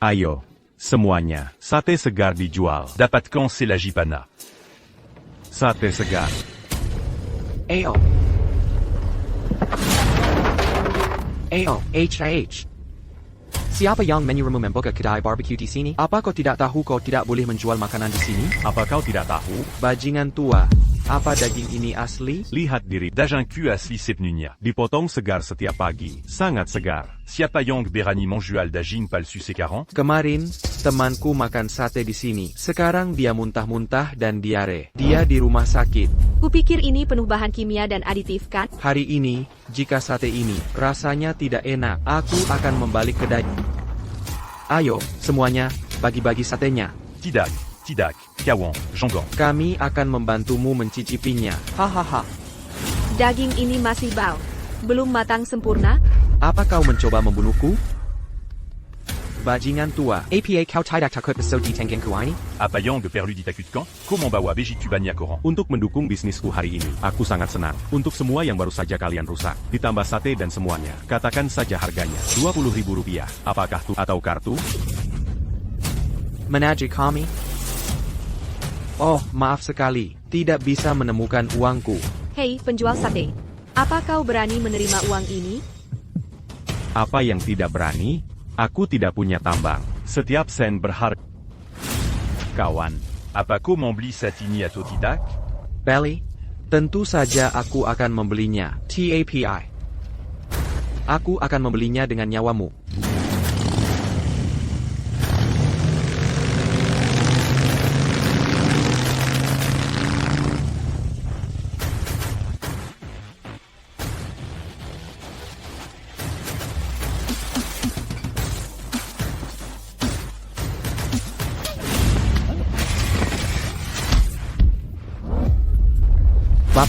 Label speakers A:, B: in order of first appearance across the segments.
A: Ayo, semuanya, sate segar dijual.
B: Dapatkan selajipana.
A: Sate segar.
C: Ayo. Ayo, HIH. Siapa yang menyuruhmu membuka kedai barbecue di sini? Apa kau tidak tahu kau tidak boleh menjual makanan di sini?
A: Apa kau tidak tahu?
C: Bajingan tua. Apa daging ini asli?
A: Lihat diri.
B: Daging cru asli sepnunya.
A: Dipotong segar setiap pagi. Sangat segar.
B: Siapa yang berani menjual daging palsu sekarang?
C: Kemarin, temanku makan sate di sini. Sekarang dia muntah-muntah dan diare. Dia di rumah sakit.
D: Kupikir ini penuh bahan kimia dan aditif kan?
C: Hari ini, jika sate ini rasanya tidak enak, aku akan membalik kedai. Ayo, semuanya, bagi-bagi satenya.
B: Tidak, Kawon, Jonggon.
C: Kami akan membantumu mencicipinya. Hahaha.
D: Daging ini masih bau. Belum matang sempurna?
C: Apa kau mencoba membunuhku? Bajingan tua. APA kau tidak takut episode di tenggenku ini?
B: Apa yang perlu ditakutkan? Comment bawa begitu banyak orang?
A: Untuk mendukung bisnisku hari ini, aku sangat senang. Untuk semua yang baru saja kalian rusak, ditambah sate dan semuanya, katakan saja harganya, Rp20.000. Apakah tuh atau kartu?
C: Menaji kami? Oh, maaf sekali, tidak bisa menemukan uangku.
D: Hei, penjual sate. Apa kau berani menerima uang ini?
A: Apa yang tidak berani? Aku tidak punya tambang. Setiap sen berharga. Kawan.
B: Apa kau membeli sate ini atau tidak?
C: Belly? Tentu saja aku akan membelinya. TAPI. Aku akan membelinya dengan nyawamu.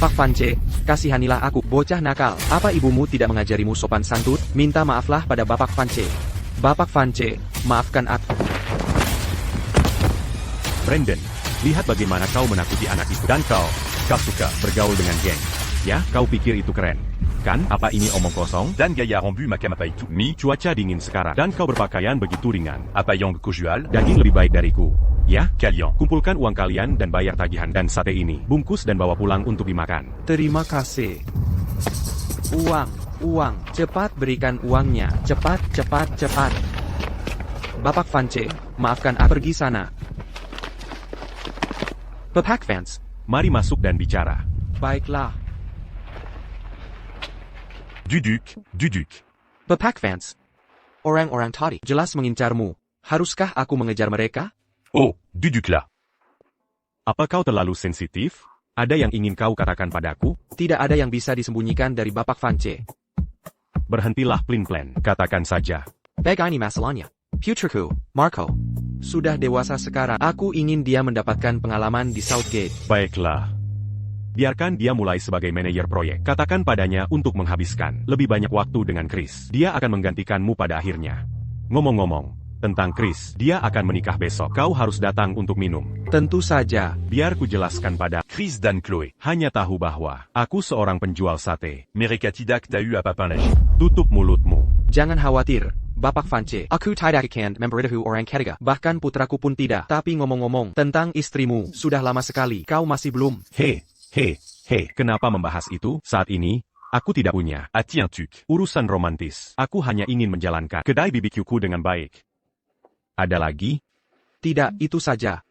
C: Bapak Vance, kasihanilah aku, bocah nakal. Apa ibumu tidak mengajarimu sopan santun? Minta maaflah pada Bapak Vance. Bapak Vance, maafkan aku.
A: Brandon, lihat bagaimana kau menakuti anak itu. Dan kau suka bergaul dengan geng. Ya, kau pikir itu keren. Kan, apa ini omong kosong?
B: Dan gaya rembu macam apa itu?
A: Cuaca dingin sekarang. Dan kau berpakaian begitu ringan.
B: Apa yang kau jual?
A: Daging lebih baik dariku. Ya,
B: Kalian.
A: kumpulkan uang kalian dan bayar tagihan dan sate ini. Bungkus dan bawa pulang untuk dimakan.
C: Terima kasih. Uang. Cepat berikan uangnya. Cepat. Bapak Vance, maafkan aku pergi sana. Bapak Vance.
A: Mari masuk dan bicara.
C: Baiklah.
B: Duduk.
C: Bapak Vance. Orang-orang tadi jelas mengincarmu. Haruskah aku mengejar mereka?
B: Oh, duduklah.
A: Apa kau terlalu sensitif? Ada yang ingin kau katakan padaku?
C: Tidak ada yang bisa disembunyikan dari Bapak Vance.
A: Berhentilah plin-plan, katakan saja.
C: Baik ini masalahnya. Putriku, Marco. Sudah dewasa sekarang. Aku ingin dia mendapatkan pengalaman di Southgate.
A: Baiklah. Biarkan dia mulai sebagai manajer proyek. Katakan padanya untuk menghabiskan lebih banyak waktu dengan Chris. Dia akan menggantikanmu pada akhirnya. Ngomong-ngomong tentang Chris, dia akan menikah besok. Kau harus datang untuk minum.
C: Tentu saja.
A: Biar ku jelaskan pada
B: Chris dan Chloe.
A: hanya tahu bahwa aku seorang penjual sate.
B: Mereka tidak tahu apa-apa lagi.
A: Tutup mulutmu.
C: Jangan khawatir, Bapak Vance. Aku tidak akan memberitahu orang ketiga. Bahkan putraku pun tidak. Tapi ngomong-ngomong tentang istrimu, sudah lama sekali. Kau masih belum.
A: Hei, kenapa membahas itu saat ini? Aku tidak punya
B: Tiens-tu.
A: urusan romantis. Aku hanya ingin menjalankan kedai BBQ-ku dengan baik. Ada lagi?
C: Tidak, itu saja.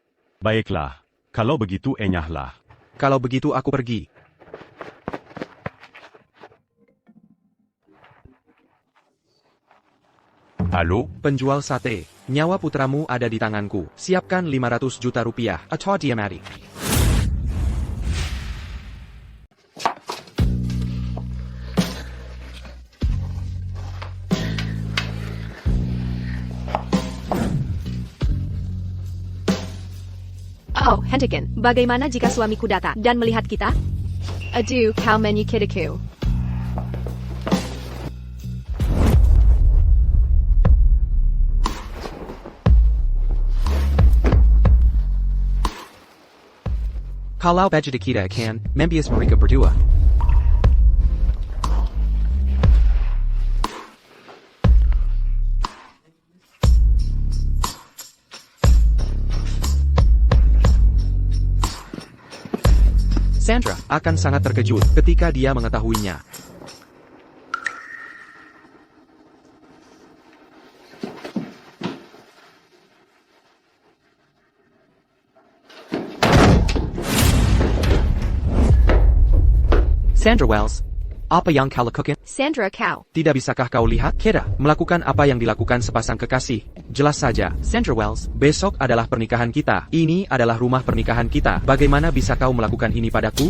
A: Baiklah. Kalau begitu enyahlah.
C: Kalau begitu aku pergi.
B: Halo?
C: Penjual sate, nyawa putramu ada di tanganku. Siapkan 500 juta rupiah. Atau dia mati.
D: Oh, hentikan. Bagaimana jika suamiku datang dan melihat kita? Aduh, kau menyakitiku.
C: Kalau budget kita kan, membias mereka berdua. Sandra akan sangat terkejut ketika dia mengetahuinya. Sandra Wells, apa yang kau lakukan?
D: Sandra kau.
C: Tidak bisakah kau lihat? Kita melakukan apa yang dilakukan sepasang kekasih. Jelas saja, Sandra Wells, besok adalah pernikahan kita. Ini adalah rumah pernikahan kita. Bagaimana bisa kau melakukan ini padaku?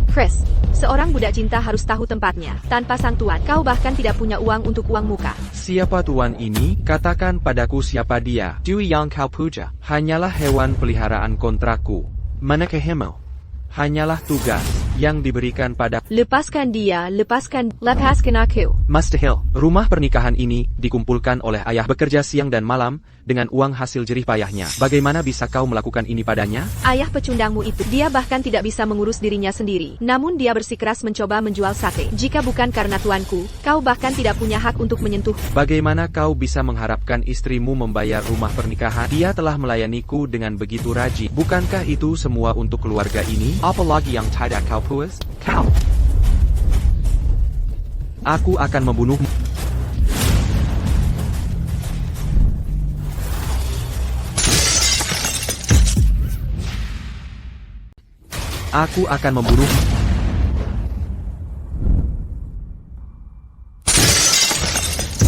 D: Chris, seorang budak cinta harus tahu tempatnya. Tanpa sang tuan, kau bahkan tidak punya uang untuk uang muka.
C: Siapa tuan ini? Katakan padaku siapa dia. Dui yang kau puja. Hanyalah hewan peliharaan kontrakku. Manakahemu? Hanyalah tugas yang diberikan pada
D: Lepaskan dia, lepaskan aku.
C: Mustahil. Rumah pernikahan ini dikumpulkan oleh ayah bekerja siang dan malam dengan uang hasil jerih payahnya. Bagaimana bisa kau melakukan ini padanya?
D: Ayah pecundangmu itu, dia bahkan tidak bisa mengurus dirinya sendiri. Namun dia bersikeras mencoba menjual sate. Jika bukan karena tuanku, kau bahkan tidak punya hak untuk menyentuh.
C: Bagaimana kau bisa mengharapkan istrimu membayar rumah pernikahan? Dia telah melayaniku dengan begitu rajin. Bukankah itu semua untuk keluarga ini? Apalagi yang tidak kau puas? Kau. Aku akan membunuhmu. Aku akan membunuhmu.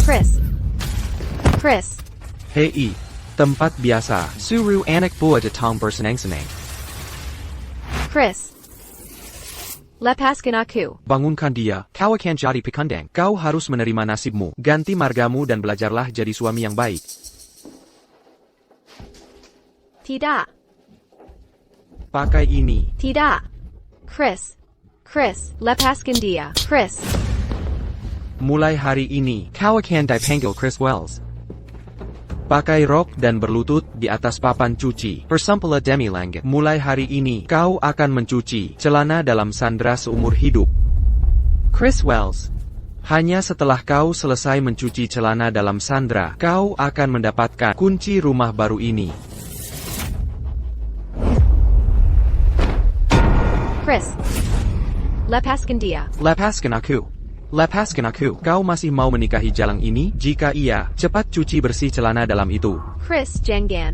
D: Chris.
C: Hei, tempat biasa. Suruh anak buah datang bersenang-senang.
D: Chris. Lepaskan aku.
C: Bangunkan dia. Kau akan jadi pekandang. Kau harus menerima nasibmu. Ganti margamu dan belajarlah jadi suami yang baik.
D: Tidak.
C: Pakai ini.
D: Tidak. Chris, lepaskan dia. Chris.
C: Mulai hari ini, kau akan dipanggil Chris Wells. Pakai rok dan berlutut di atas papan cuci. Persampela demi langit. Mulai hari ini, kau akan mencuci celana dalam sandra seumur hidup. Chris Wells. Hanya setelah kau selesai mencuci celana dalam sandra, kau akan mendapatkan kunci rumah baru ini.
D: Chris. Lepaskan dia.
C: Lepaskan aku. Lepaskan aku. Kau masih mau menikahi jalang ini? Jika iya, cepat cuci bersih celana dalam itu.
D: Chris Jengan.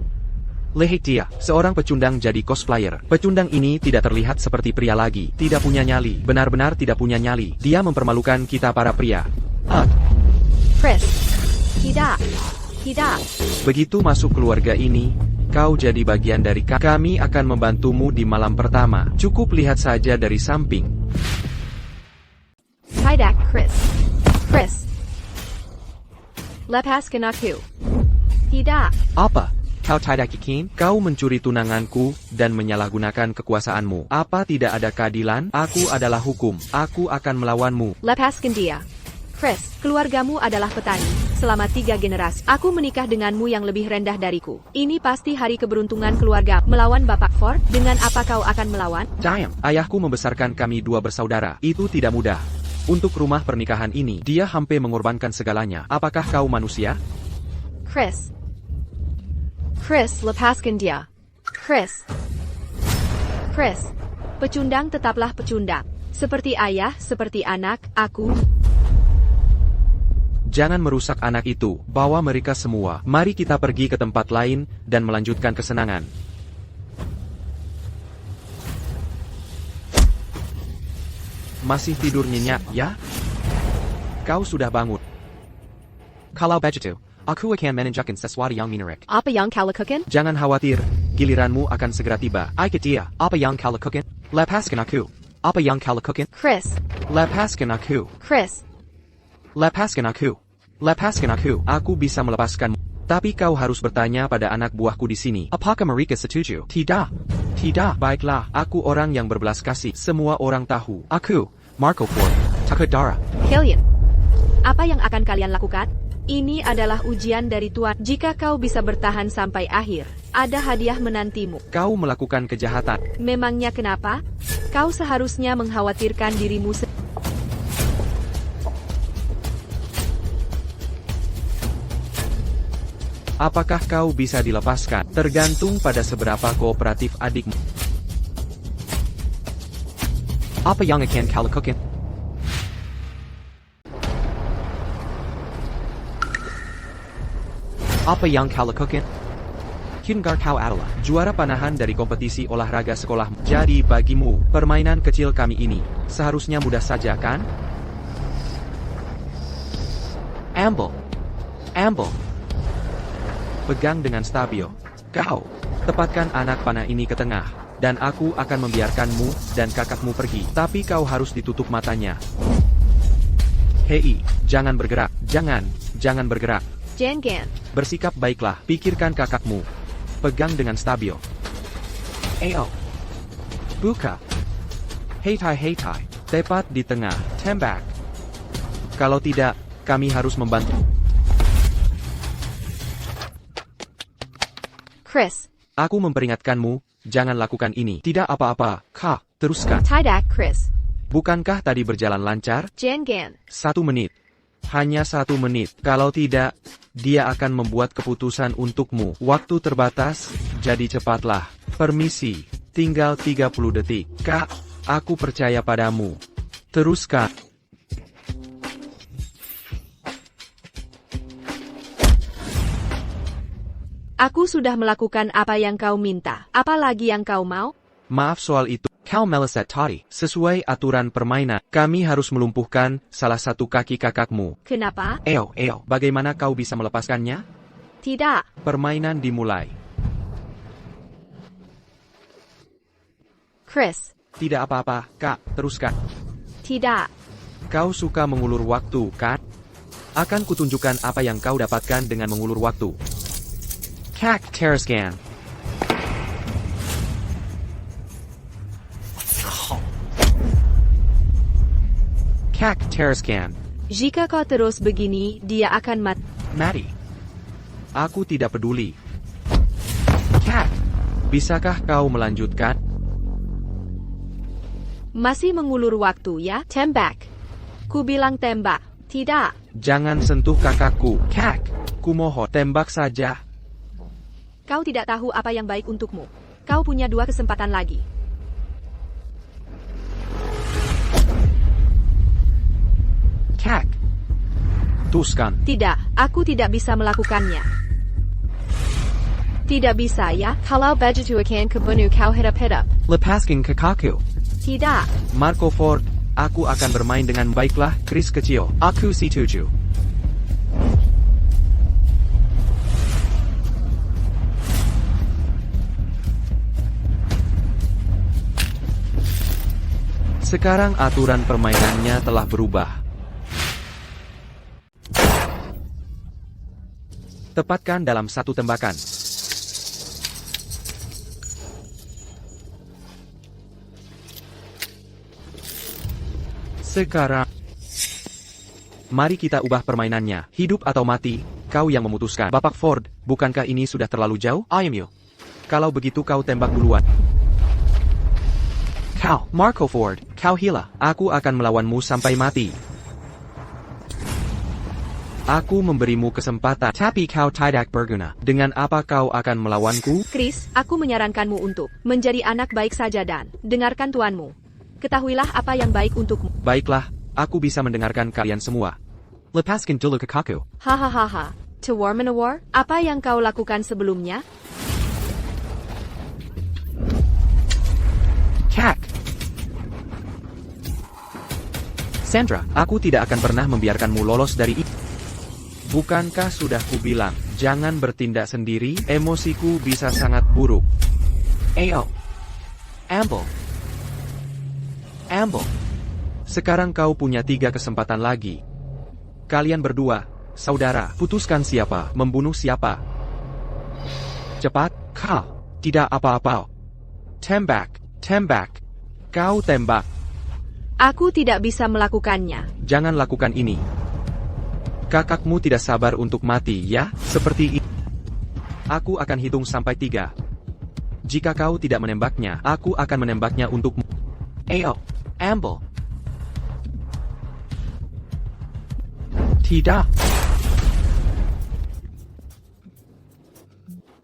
C: Lihat dia, seorang pecundang jadi cosplayer. Pecundang ini tidak terlihat seperti pria lagi. Tidak punya nyali. Benar-benar tidak punya nyali. Dia mempermalukan kita para pria.
D: Chris. Tidak.
C: Begitu masuk keluarga ini, kau jadi bagian dari kami akan membantumu di malam pertama. Cukup lihat saja dari samping.
D: Tidak, Chris. Lepaskan aku. Tidak.
C: Apa? Kau tidak yakin? Kau mencuri tunanganku dan menyalahgunakan kekuasaanmu. Apa tidak ada keadilan? Aku adalah hukum. Aku akan melawanmu.
D: Lepaskan dia. Chris, keluargamu adalah petani. Selama 3 generasi, aku menikah denganmu yang lebih rendah dariku. Ini pasti hari keberuntungan keluarga. Melawan Bapak Ford, dengan apa kau akan melawan?
C: Diam. Ayahku membesarkan kami 2 bersaudara. Itu tidak mudah. Untuk rumah pernikahan ini, dia hampir mengorbankan segalanya. Apakah kau manusia?
D: Chris, lepaskan dia. Chris. Pecundang tetaplah pecundang. Seperti ayah, seperti anak, aku.
C: Jangan merusak anak itu, bawa mereka semua. Mari kita pergi ke tempat lain dan melanjutkan kesenangan. Masih tidur nyenyak, ya? Kau sudah bangun. Kalau begitu, aku akan menunjukkan sesuatu yang menarik.
D: Apa yang kau lakukan?
C: Jangan khawatir, giliranmu akan segera tiba. Ikut dia. Apa yang kau lakukan? Lepaskan aku. Apa yang kau lakukan?
D: Chris.
C: Lepaskan aku.
D: Chris.
C: Lepaskan aku. Lepaskan aku. Aku bisa melepaskanmu. Tapi kau harus bertanya pada anak buahku di sini. Apakah mereka setuju? Tidak. Tidak. Baiklah, aku orang yang berbelas kasih. Semua orang tahu. Aku, Marco Ford, Takadara.
D: Killian. Apa yang akan kalian lakukan? Ini adalah ujian dari Tuhan. Jika kau bisa bertahan sampai akhir, ada hadiah menantimu.
C: Kau melakukan kejahatan.
D: Memangnya kenapa? Kau seharusnya mengkhawatirkan dirimu sendiri.
C: Apakah kau bisa dilepaskan? Tergantung pada seberapa kooperatif adikmu. Apa yang akan kau lakukan? Apa yang kau lakukan? Kingar kau adalah juara panahan dari kompetisi olahraga sekolah. Jadi bagimu, permainan kecil kami ini seharusnya mudah saja kan? Amble. Amble. Pegang dengan stabil. Kau, tepatkan anak panah ini ke tengah, dan aku akan membiarkanmu dan kakakmu pergi. Tapi kau harus ditutup matanya. Hei, jangan bergerak. Jangan bergerak.
D: Jangan.
C: Bersikap baiklah, pikirkan kakakmu. Pegang dengan stabil. Ayo. Buka. Heitai. Tepat di tengah. Tembak. Kalau tidak, kami harus membantu.
D: Chris.
C: Aku memperingatkanmu, jangan lakukan ini. Tidak apa-apa, Kak. Teruskan.
D: Tidak, Chris.
C: Bukankah tadi berjalan lancar?
D: Jangan.
C: 1 menit. Hanya 1 menit. Kalau tidak, dia akan membuat keputusan untukmu. Waktu terbatas, jadi cepatlah. Permisi, tinggal 30 detik. Kak, aku percaya padamu. Teruskan.
D: Aku sudah melakukan apa yang kau minta. Apa lagi yang kau mau?
C: Maaf soal itu. Kau meleset tadi. Sesuai aturan permainan, kami harus melumpuhkan salah satu kaki kakakmu.
D: Kenapa?
C: Eo, bagaimana kau bisa melepaskannya?
D: Tidak.
C: Permainan dimulai.
D: Chris.
C: Tidak apa-apa, Kak. Teruskan.
D: Tidak.
C: Kau suka mengulur waktu, kan? Akan kutunjukkan apa yang kau dapatkan dengan mengulur waktu. Kak, teruskan. Kak, teruskan.
D: Jika kau terus begini, dia akan mati.
C: Mari. Aku tidak peduli. Kak, bisakah kau melanjutkan?
D: Masih mengulur waktu ya? Tembak. Ku bilang tembak. Tidak.
C: Jangan sentuh kakakku. Kak, kumohon tembak saja.
D: Kau tidak tahu apa yang baik untukmu. Kau punya 2 kesempatan lagi.
C: Kak. Teruskan.
D: Tidak, aku tidak bisa melakukannya. Tidak bisa ya? Kalau begitu akan kebunuh kau hidup-hidup.
C: Lepaskan kakakku.
D: Tidak.
C: Marco Ford, aku akan bermain dengan baiklah, Chris kecil. Aku setuju. Sekarang aturan permainannya telah berubah. Tepatkan dalam 1 tembakan. Sekarang, mari kita ubah permainannya. Hidup atau mati, kau yang memutuskan. Bapak Ford, bukankah ini sudah terlalu jauh? Ayo. Kalau begitu kau tembak duluan. Kau, Marco Ford, kau hila. Aku akan melawanmu sampai mati. Aku memberimu kesempatan, tapi kau tidak berguna. Dengan apa kau akan melawanku?
D: Chris, aku menyarankanmu untuk menjadi anak baik saja dan dengarkan tuanmu. Ketahuilah apa yang baik untukmu.
C: Baiklah, aku bisa mendengarkan kalian semua. Lepaskan dulu kakakku.
D: Hahaha. To war menawar? Apa yang kau lakukan sebelumnya?
C: Kak. Sandra, aku tidak akan pernah membiarkanmu lolos dari itu. Bukankah sudah kubilang, jangan bertindak sendiri, emosiku bisa sangat buruk. Ayo. Amble. Sekarang kau punya 3 kesempatan lagi. Kalian berdua, saudara, putuskan siapa, membunuh siapa. Cepat, kau. Tidak apa-apa. Tembak. Kau tembak.
D: Aku tidak bisa melakukannya.
C: Jangan lakukan ini. Kakakmu tidak sabar untuk mati, ya? Seperti ini. Aku akan hitung sampai 3. Jika kau tidak menembaknya, aku akan menembaknya untukmu. Ayo, Amble. Tidak.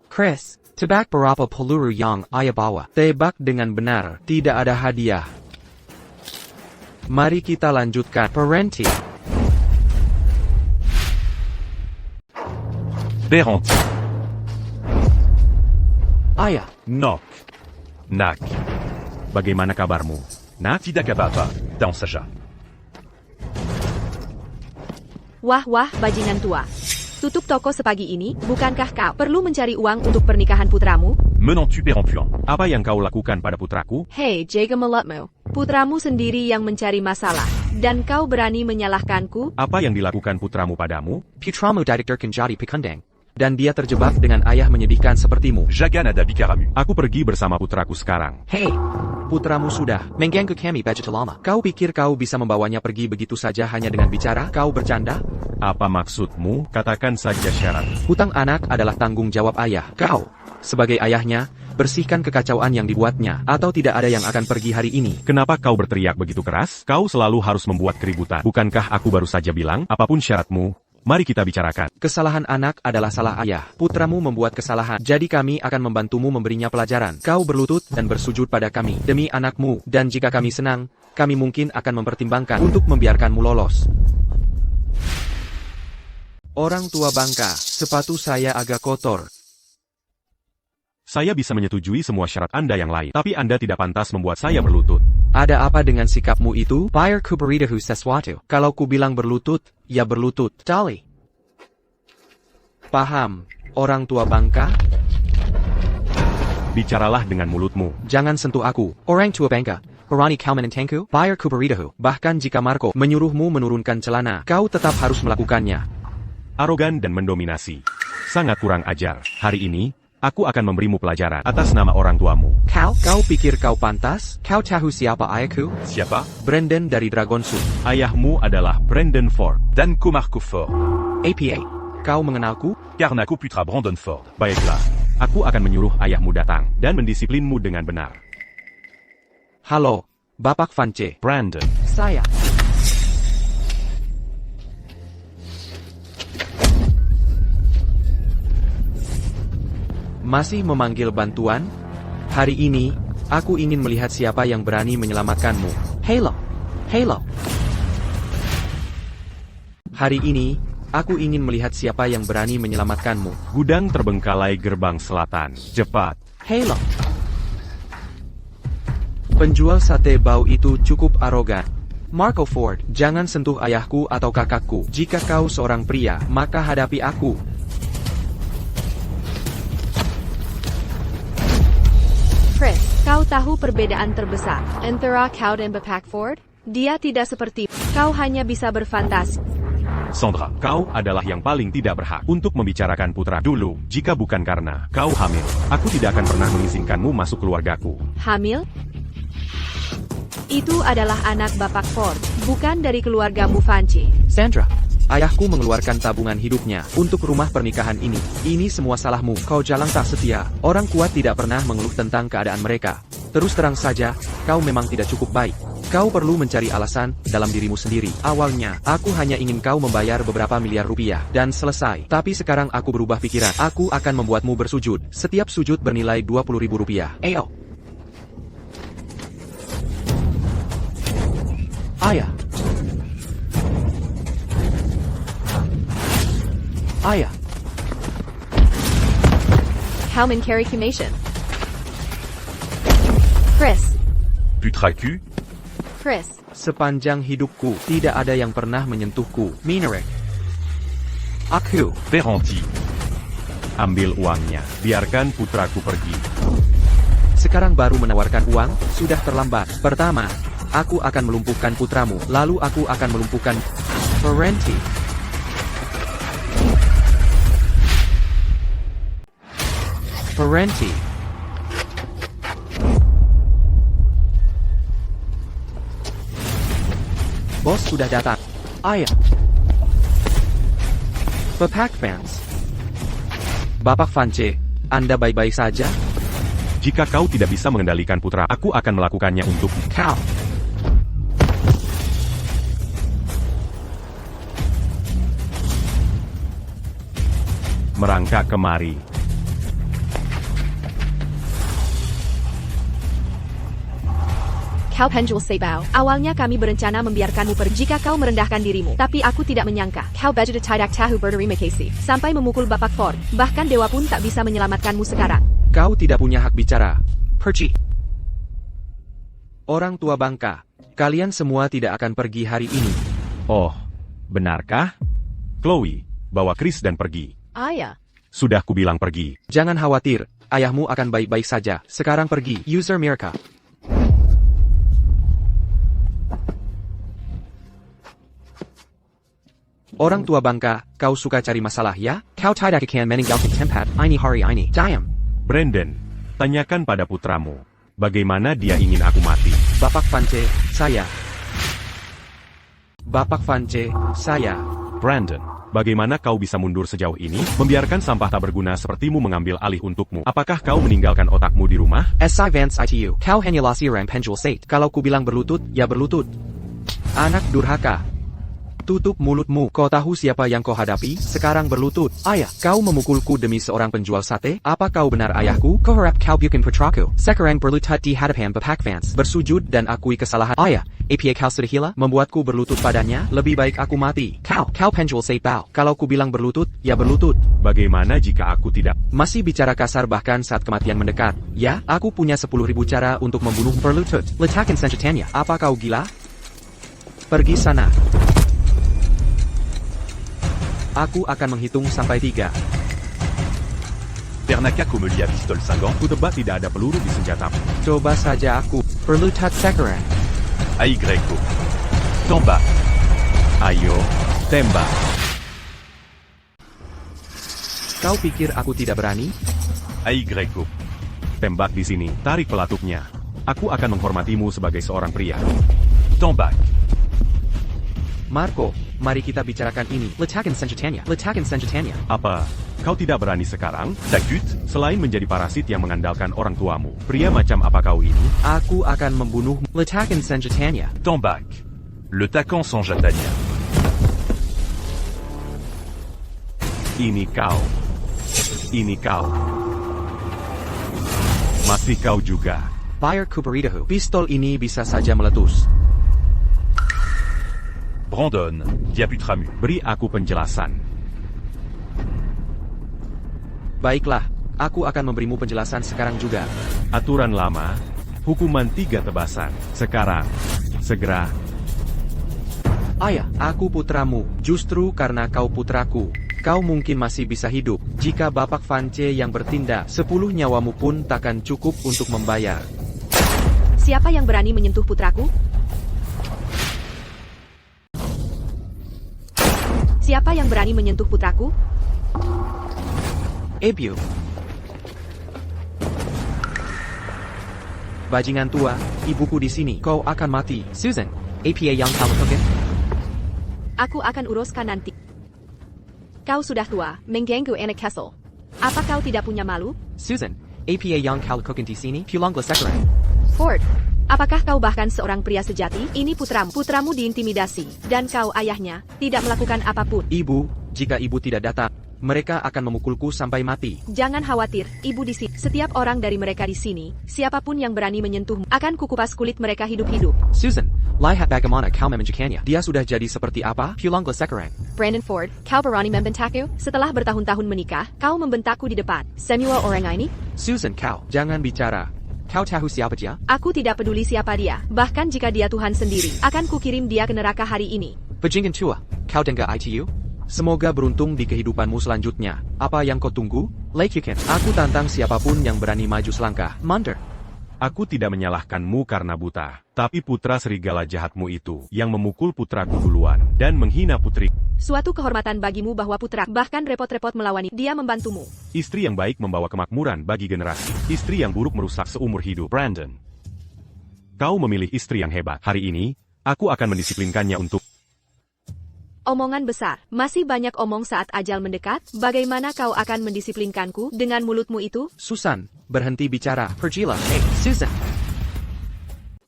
C: Chris, tebak berapa peluru yang ayah bawa. Tebak dengan benar, tidak ada hadiah. Mari kita lanjutkan. Parenti.
B: Parenti.
C: Ayah.
A: Nok. Nak. Bagaimana kabarmu? Nak?
B: Tidak apa-apa, Tan Saja.
D: Wah, bajingan tua. Tutup toko sepagi ini, bukankah kau perlu mencari uang untuk pernikahan putramu?
B: Menant-tu pérempuant?
A: Apa yang kau lakukan pada putraku?
D: Hei, jaga mulutmu. Putramu sendiri yang mencari masalah, dan kau berani menyalahkanku?
A: Apa yang dilakukan putramu padamu?
C: Putramu didikterkan jadi pekundang. Dan dia terjebak dengan ayah menyedihkan sepertimu.
B: Jagan ada bikaramu.
A: Aku pergi bersama putraku sekarang.
C: Hei, putramu sudah mengganggu kami budget lama. Kau pikir kau bisa membawanya pergi begitu saja hanya dengan bicara? Kau bercanda?
A: Apa maksudmu? Katakan saja syarat.
C: Hutang anak adalah tanggung jawab ayah. Kau, sebagai ayahnya, bersihkan kekacauan yang dibuatnya, atau tidak ada yang akan pergi hari ini.
A: Kenapa kau berteriak begitu keras? Kau selalu harus membuat keributan. Bukankah aku baru saja bilang, apapun syaratmu, mari kita bicarakan.
C: Kesalahan anak adalah salah ayah. Putramu membuat kesalahan, jadi kami akan membantumu memberinya pelajaran. Kau berlutut dan bersujud pada kami, demi anakmu, dan jika kami senang, kami mungkin akan mempertimbangkan untuk membiarkanmu lolos. Orang tua bangka, sepatu saya agak kotor.
A: Saya bisa menyetujui semua syarat Anda yang lain, tapi Anda tidak pantas membuat saya berlutut.
C: Ada apa dengan sikapmu itu? Biar ku beritahu sesuatu. Kalau ku bilang berlutut, ya berlutut. Tali. Paham, orang tua bangka?
A: Bicaralah dengan mulutmu.
C: Jangan sentuh aku. Orang tua bangka. Berani kau menentangku? Biar ku beritahu. Bahkan jika Marco menyuruhmu menurunkan celana, kau tetap harus melakukannya.
A: Arogan dan mendominasi. Sangat kurang ajar. Hari ini, aku akan memberimu pelajaran atas nama orang tuamu.
C: Kau pikir kau pantas? Kau tahu siapa ayahku?
B: Siapa?
C: Brandon dari Dragon Soup.
A: Ayahmu adalah Brandon Ford.
B: Danko Marco Ford.
C: APA. Kau mengenalku?
B: Karnaku putra Brandon Ford.
A: Baiklah, aku akan menyuruh ayahmu datang dan mendisiplinmu dengan benar.
C: Halo, Bapak Vance.
A: Brandon.
C: Saya. Masih memanggil bantuan? Hari ini, aku ingin melihat siapa yang berani menyelamatkanmu. Halo. Hari ini, aku ingin melihat siapa yang berani menyelamatkanmu.
A: Gudang terbengkalai gerbang selatan. Cepat.
C: Halo. Penjual sate bau itu cukup arogan. Marco Ford, jangan sentuh ayahku atau kakakku. Jika kau seorang pria, maka hadapi aku.
D: Chris, kau tahu perbedaan terbesar antara kau dan Bapak Ford? Dia tidak seperti kau, hanya bisa berfantasi.
A: Sandra, kau adalah yang paling tidak berhak untuk membicarakan putra dulu. Jika bukan karena kau hamil, aku tidak akan pernah mengizinkanmu masuk keluargaku.
D: Hamil? Itu adalah anak Bapak Ford, bukan dari keluargamu Vance.
C: Sandra, ayahku mengeluarkan tabungan hidupnya untuk rumah pernikahan ini. Ini semua salahmu. Kau jalan tak setia. Orang kuat tidak pernah mengeluh tentang keadaan mereka. Terus terang saja, kau memang tidak cukup baik. Kau perlu mencari alasan dalam dirimu sendiri. Awalnya, aku hanya ingin kau membayar beberapa miliar rupiah dan selesai. Tapi sekarang aku berubah pikiran. Aku akan membuatmu bersujud. Setiap sujud bernilai 20.000 rupiah. Ayo. Ayah. Ayah.
D: How carry cremation. Chris.
B: Putra cul.
D: Chris.
C: Sepanjang hidupku, tidak ada yang pernah menyentuhku. Minarek. Aku.
B: Parenti.
A: Ambil uangnya. Biarkan putraku pergi.
C: Sekarang baru menawarkan uang, sudah terlambat. Pertama, aku akan melumpuhkan putramu, lalu aku akan melumpuhkan Parenti. Parenti. Bos sudah datang. Ayah. Bapak fans. Bapak Vance, Anda baik-baik saja?
A: Jika kau tidak bisa mengendalikan putra, aku akan melakukannya untuk
C: Kau.
A: merangkak kemari.
D: Kau penjual sebau. Awalnya kami berencana membiarkanmu pergi jika kau merendahkan dirimu. Tapi aku tidak menyangka. Kau baju tidak tahu berterima kasih. Sampai memukul Bapak Ford. Bahkan dewa pun tak bisa menyelamatkanmu sekarang.
C: Kau tidak punya hak bicara. Pergi. Orang tua bangka, kalian semua tidak akan pergi hari ini.
A: Oh, benarkah? Chloe, bawa Chris dan pergi.
D: Ayah.
A: Sudah kubilang pergi.
C: Jangan khawatir, ayahmu akan baik-baik saja. Sekarang pergi. User Mirka. Orang tua bangka, kau suka cari masalah ya? Kau tidak akan meninggalkan tempat ini hari ini. Diam.
A: Brandon, tanyakan pada putramu. Bagaimana dia ingin aku mati?
C: Bapak Vance, saya. Bapak Vance, saya.
A: Brandon, bagaimana kau bisa mundur sejauh ini? Membiarkan sampah tak berguna sepertimu mengambil alih untukmu. Apakah kau meninggalkan otakmu di rumah?
C: SI Vance ITU. Kau hanya orang penjual sate. Kalau ku bilang berlutut, ya berlutut. Anak durhaka. Tutup mulutmu. Kau tahu siapa yang kau hadapi? Sekarang berlutut. Ayah, kau memukulku demi seorang penjual sate? Apa kau benar ayahku? Kau harap kau bukan putraku. Sekarang berlutut di hadapan Bapak Vance. Bersujud dan akui kesalahan. Ayah, apa kau sudah gila? Membuatku berlutut padanya? Lebih baik aku mati. Kau penjual sate bau. Kalau ku bilang berlutut, ya berlutut.
A: Bagaimana jika aku tidak?
C: Masih bicara kasar bahkan saat kematian mendekat. Ya, aku punya 10.000 cara untuk membunuh berlutut. Letakkan senjatanya. Apa kau gila? Pergi sana. Aku akan menghitung sampai 3.
B: Pernaka Komeli à pistole 5
A: Ku tebak tidak ada peluru di senjatamu.
C: Coba saja aku. Berlutut sekarang.
B: Aigreko. Tamba.
A: Ayo, tembak.
C: Kau pikir aku tidak berani?
B: Aigreko.
A: Tembak di sini, tarik pelatuknya. Aku akan menghormatimu sebagai seorang pria.
B: Tambak.
C: Marco, mari kita bicarakan ini. Letakkan senjatanya. Letakkan senjatanya.
A: Apa? Kau tidak berani sekarang?
B: Takut.
A: Selain menjadi parasit yang mengandalkan orang tuamu, pria macam apa kau ini?
C: Aku akan membunuh. Letakkan senjatanya.
B: Tambak. Le taquant sans jatania.
A: Ini kau. Ini kau. Masih kau juga.
C: Fire Kuperidahu. Pistol ini bisa saja meletus.
B: Brandon. Diaputramu.
A: Beri aku penjelasan.
C: Baiklah, aku akan memberimu penjelasan sekarang juga.
A: Aturan lama, hukuman 3 tebasan. Sekarang, segera.
C: Ayah, aku putramu. Justru karena kau putraku, kau mungkin masih bisa hidup. Jika Bapak Vance yang bertindak, 10 nyawamu pun takkan cukup untuk membayar.
D: Siapa yang berani menyentuh putraku? Siapa yang berani menyentuh putraku?
C: Ebu. Bajingan tua, ibuku di sini. Kau akan mati. Susan, apa yang kau lakukan?
D: Aku akan uruskan nanti. Kau sudah tua, mengganggu anak Kessel. Apa kau tidak punya malu?
C: Susan, apa yang kau lakukan di sini? Pulanglah sekarang.
D: Ford, apakah kau bahkan seorang pria sejati? Ini putramu. Putramu diintimidasi, dan kau ayahnya tidak melakukan apapun.
C: Ibu, jika ibu tidak datang, mereka akan memukulku sampai mati.
D: Jangan khawatir, ibu di sini. Setiap orang dari mereka di sini, siapapun yang berani menyentuhmu, akan kukupas kulit mereka hidup-hidup.
C: Susan, lihat bagaimana kau memenjukkannya. Dia sudah jadi seperti apa? Pulanglah sekarang.
D: Brandon Ford, kau berani membentakku? Setelah bertahun-tahun menikah, kau membentakku di depan. Semua orang ini?
C: Susan, kau jangan bicara. Kau tahu siapa dia?
D: Aku tidak peduli siapa dia. Bahkan jika dia Tuhan sendiri, akan kukirim dia ke neraka hari ini.
C: Bajingan tua, kau dengar ITU? Semoga beruntung di kehidupanmu selanjutnya. Apa yang kau tunggu? Lakukan. Aku tantang siapapun yang berani maju selangkah. Mundur.
A: Aku tidak menyalahkanmu karena buta, tapi putra serigala jahatmu itu yang memukul putraku duluan dan menghina putri.
D: Suatu kehormatan bagimu bahwa putra bahkan repot-repot melawani. Dia membantumu.
A: Istri yang baik membawa kemakmuran bagi generasi. Istri yang buruk merusak seumur hidup. Brandon, kau memilih istri yang hebat. Hari ini, aku akan mendisiplinkannya untuk...
D: Omongan besar. Masih banyak omong saat ajal mendekat. Bagaimana kau akan mendisiplinkanku dengan mulutmu itu?
C: Susan, berhenti bicara. Pergilah. Hey, Susan.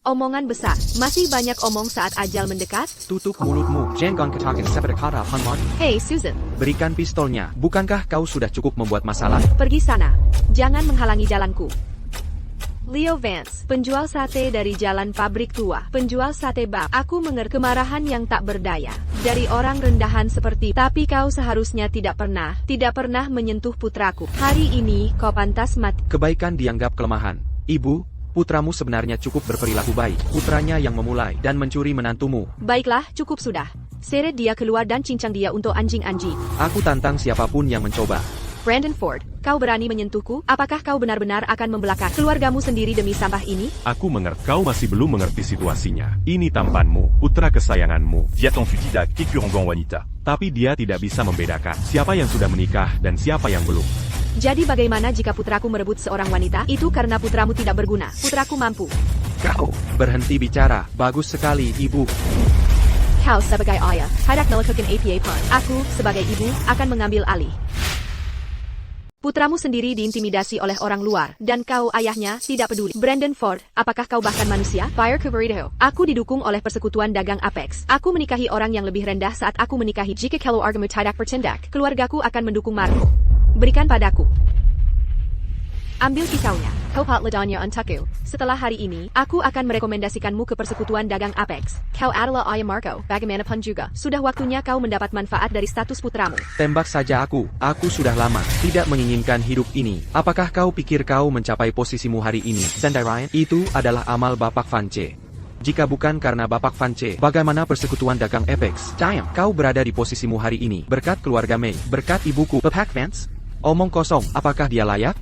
D: Omongan besar. Masih banyak omong saat ajal mendekat.
C: Tutup mulutmu. Jangan katakan seperti kata Hanmon.
D: Hey Susan.
C: Berikan pistolnya. Bukankah kau sudah cukup membuat masalah?
D: Pergi sana. Jangan menghalangi jalanku. Leo Vance, penjual sate dari Jalan Pabrik Tua, penjual sate bab. Aku mengerti kemarahan yang tak berdaya dari orang rendahan seperti, tapi kau seharusnya tidak pernah menyentuh putraku. Hari ini kau pantas mati.
C: Kebaikan dianggap kelemahan. Ibu, putramu sebenarnya cukup berperilaku baik. Putranya yang memulai dan mencuri menantumu.
D: Baiklah, cukup sudah. Seret dia keluar dan cincang dia untuk anjing-anjing.
C: Aku tantang siapapun yang mencoba.
D: Brandon Ford, kau berani menyentuhku? Apakah kau benar-benar akan membelakang keluargamu sendiri demi sampah ini?
A: Aku mengerti. Kau masih belum mengerti situasinya. Ini tampanmu, putra kesayanganmu.
B: Via ton futil Kekurangan wanita.
A: Tapi dia tidak bisa membedakan siapa yang sudah menikah dan siapa yang belum.
D: Jadi bagaimana jika putraku merebut seorang wanita? Itu karena putramu tidak berguna. Putraku mampu.
C: Kau berhenti bicara. Bagus sekali, ibu.
D: Kau sebagai ayah, tidak melakukan apa-apa. Aku, sebagai ibu, akan mengambil alih. Putramu sendiri diintimidasi oleh orang luar, dan kau ayahnya tidak peduli. Brandon Ford, apakah kau bahkan manusia? Fire Cabrito. Aku didukung oleh persekutuan dagang Apex. Aku menikahi orang yang lebih rendah saat aku menikahi. Jika kalau argumu tidak bertindak, keluargaku akan mendukung Marco. Berikan padaku. Ambil pisaunya. Kau ladanya untukku. Setelah hari ini, aku akan merekomendasikanmu ke persekutuan dagang Apex. Kau adalah ayah Marco, bagaimanapun juga. Sudah waktunya kau mendapat manfaat dari status putramu.
C: Tembak saja aku. Aku sudah lama tidak menginginkan hidup ini. Apakah kau pikir kau mencapai posisimu hari ini, Sendai Ryan? Itu adalah amal Bapak Vance. Jika bukan karena Bapak Vance, bagaimana persekutuan dagang Apex? Kau berada di posisimu hari ini berkat keluarga May, berkat ibuku, Bapak Vance. Omong kosong, apakah dia layak?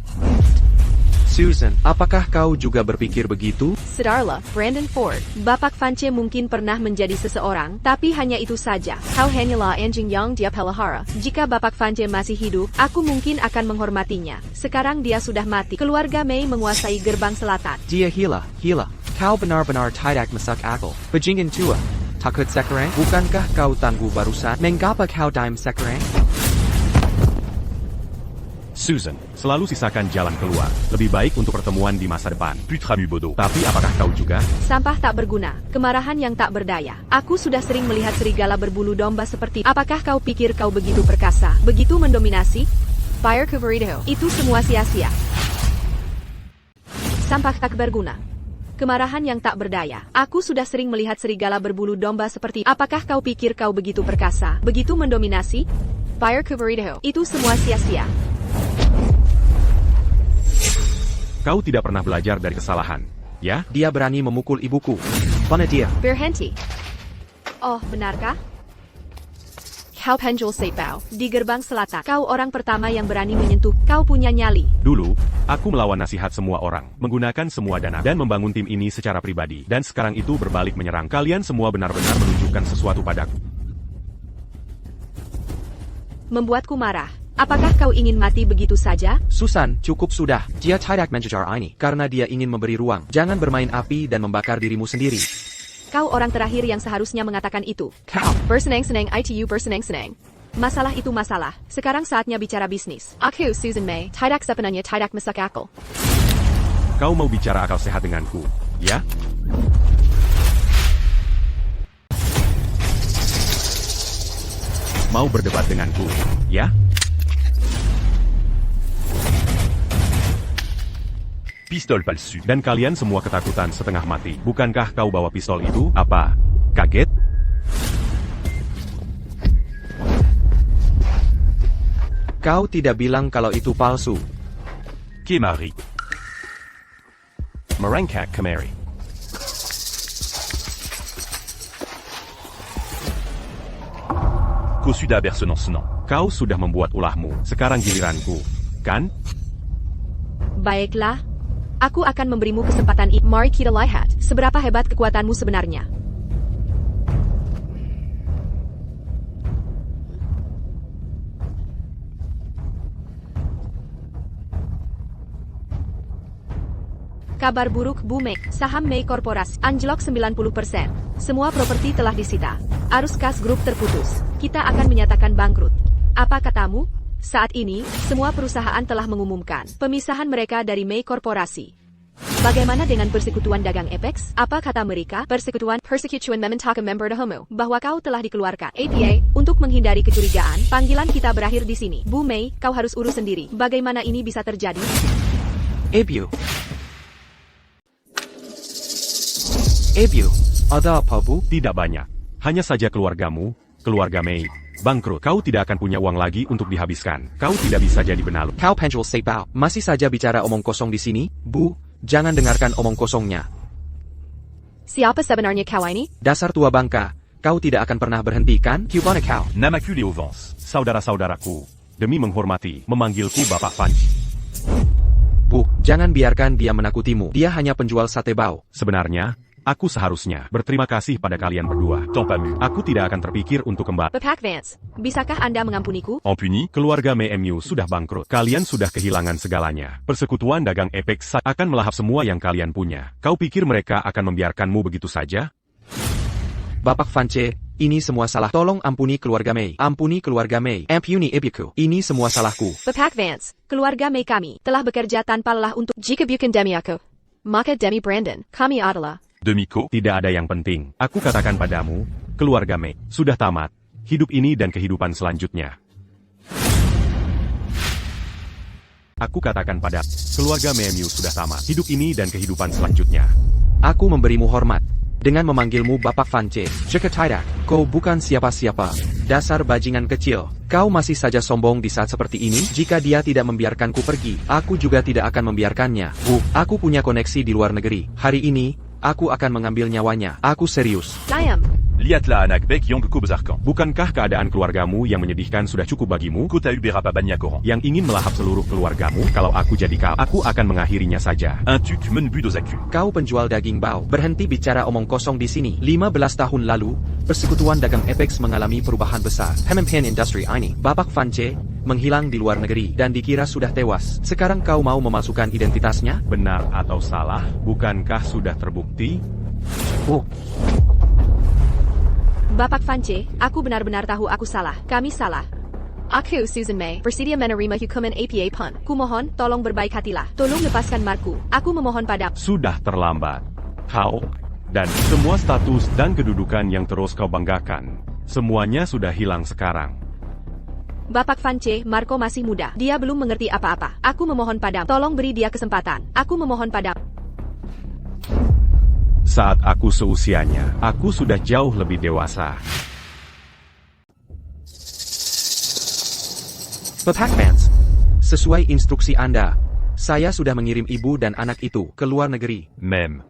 C: Susan, apakah kau juga berpikir begitu?
D: Sedarlah, Brandon Ford. Bapak Vance mungkin pernah menjadi seseorang, tapi hanya itu saja. Kau hanyalah anjing yang dia pelihara. Jika Bapak Vance masih hidup, aku mungkin akan menghormatinya. Sekarang dia sudah mati. Keluarga May menguasai gerbang selatan.
C: Dia hila. Kau benar-benar tidak masuk akal. Bajingan tua. Takut sekarang? Bukankah kau tangguh barusan? Mengapa kau diam sekarang?
A: Susan, selalu sisakan jalan keluar. Lebih baik untuk pertemuan di masa depan.
B: Putra Mubodo.
A: Tapi apakah kau juga?
D: Sampah tak berguna, kemarahan yang tak berdaya. Aku sudah sering melihat serigala berbulu domba seperti. Apakah kau pikir kau begitu perkasa, begitu mendominasi? Fire Cabrito. Itu semua sia-sia. Sampah tak berguna. Kemarahan yang tak berdaya. Aku sudah sering melihat serigala berbulu domba seperti. Apakah kau pikir kau begitu perkasa, begitu mendominasi? Fire Cabrito. Itu semua sia-sia.
A: Kau tidak pernah belajar dari kesalahan, ya?
C: Dia berani memukul ibuku. Mana dia?
D: Berhenti. Oh, benarkah? Kau penjual seipau di gerbang selatan. Kau orang pertama yang berani menyentuh. Kau punya nyali.
A: Dulu, aku melawan nasihat semua orang, menggunakan semua dana, dan membangun tim ini secara pribadi. Dan sekarang itu berbalik menyerang. Kalian semua benar-benar menunjukkan sesuatu padaku.
D: Membuatku marah. Apakah kau ingin mati begitu saja?
C: Susan, cukup sudah. Dia tidak mengejar ini karena dia ingin memberi ruang. Jangan bermain api dan membakar dirimu sendiri.
D: Kau orang terakhir yang seharusnya mengatakan itu.
C: Kau.
D: Bersenang-senang itu bersenang-senang. Masalah itu masalah. Sekarang saatnya bicara bisnis. Aku, Susan May, tidak sepenuhnya tidak masuk akal.
A: Kau mau bicara akal sehat denganku, ya? Mau berdebat denganku, ya?
B: Pistol palsu.
A: Dan kalian semua ketakutan setengah mati. Bukankah kau bawa pistol itu? Apa? Kaget?
C: Kau tidak bilang kalau itu palsu.
B: Kemari.
A: Merangkak kemari.
B: Kau sudah bersenang-senang.
A: Kau sudah membuat ulahmu. Sekarang giliranku, kan?
D: Baiklah. Aku akan memberimu kesempatan ini. Mari kita lihat seberapa hebat kekuatanmu sebenarnya. Kabar buruk Bu May, saham May Korporasi anjlok 90%. Semua properti telah disita. Arus kas grup terputus. Kita akan menyatakan bangkrut. Apa katamu? Saat ini, semua perusahaan telah mengumumkan pemisahan mereka dari May Korporasi. Bagaimana dengan persekutuan dagang Apex? Apa kata mereka? Persekutuan meminta member Homo bahwa kau telah dikeluarkan. APA, untuk menghindari kecurigaan, panggilan kita berakhir di sini. Bu May, kau harus urus sendiri. Bagaimana ini bisa terjadi?
C: Abu. Abu, ada apa bu?
A: Tidak banyak. Hanya saja keluargamu, keluarga Mei, bangkrut. Kau tidak akan punya uang lagi untuk dihabiskan. Kau tidak bisa jadi benalu.
C: Kau penjual sepau. Masih saja bicara omong kosong di sini? Bu, jangan dengarkan omong kosongnya.
D: Siapa sebenarnya kau ini?
C: Dasar tua bangka, kau tidak akan pernah berhenti kan? Cubana kau.
B: Namaku Léo Vance.
A: Saudara-saudaraku, demi menghormati, memanggilku Bapak Fanci.
C: Bu, jangan biarkan dia menakutimu. Dia hanya penjual sate bau.
A: Sebenarnya, aku seharusnya berterima kasih pada kalian berdua.
B: Tant pas mu.
A: Aku tidak akan terpikir untuk kembali.
D: Bapak Vance, bisakah Anda mengampuniku?
B: Ampuni?
A: Keluarga MMU sudah bangkrut. Kalian sudah kehilangan segalanya. Persekutuan dagang Apex akan melahap semua yang kalian punya. Kau pikir mereka akan membiarkanmu begitu saja?
C: Bapak Vance, ini semua salah. Tolong ampuni keluarga Mei. Ampuni keluarga Mei. Ampuni ibuku. Ini semua salahku.
D: Bapak Vance, keluarga Mei kami telah bekerja tanpa lelah untuk jika bukan demi aku, maka demi Brandon, kami adalah.
B: Demiko?
A: Tidak ada yang penting. Aku katakan padamu, keluarga Mei sudah tamat. Hidup ini dan kehidupan selanjutnya. Aku katakan pada keluarga MMU sudah tamat. Hidup ini dan kehidupan selanjutnya.
C: Aku memberimu hormat dengan memanggilmu Bapak Vance. Jika tidak, kau bukan siapa-siapa. Dasar bajingan kecil. Kau masih saja sombong di saat seperti ini. Jika dia tidak membiarkanku pergi, aku juga tidak akan membiarkannya. Bu, aku punya koneksi di luar negeri. Hari ini, aku akan mengambil nyawanya. Aku serius.
D: Diam.
B: Lihatlah anak bek yang kekubezarkan.
A: Bukankah keadaan keluargamu yang menyedihkan sudah cukup bagimu?
B: Kota Uberapa Banyak Coran.
A: Yang ingin melahap seluruh keluargamu? Kalau aku jadi kau, aku akan mengakhirinya saja.
B: Un tuc men but aux acus.
C: Kau penjual daging bau. Berhenti bicara omong kosong di sini. 15 tahun lalu, persekutuan dagang Apex mengalami perubahan besar. Pemimpin industri ini, Bapak Vance, menghilang di luar negeri dan dikira sudah tewas. Sekarang kau mau memasukkan identitasnya?
A: Benar atau salah? Bukankah sudah terbukti?
C: Oh,
D: Bapak Vance, aku benar-benar tahu aku salah. Kami salah. Aku, Susan May, bersedia menerima hukuman APA PUN. Kumohon, tolong berbaik hatilah. Tolong lepaskan Marku. Aku memohon pada.
A: Sudah terlambat. Kau dan semua status dan kedudukan yang terus kau banggakan, semuanya sudah hilang sekarang.
D: Bapak Vance, Marco masih muda. Dia belum mengerti apa-apa. Aku memohon pada. Tolong beri dia kesempatan. Aku memohon pada.
A: Saat aku seusianya, aku sudah jauh lebih dewasa.
C: Bapak Vance, sesuai instruksi Anda, saya sudah mengirim ibu dan anak itu ke luar negeri.
B: Même.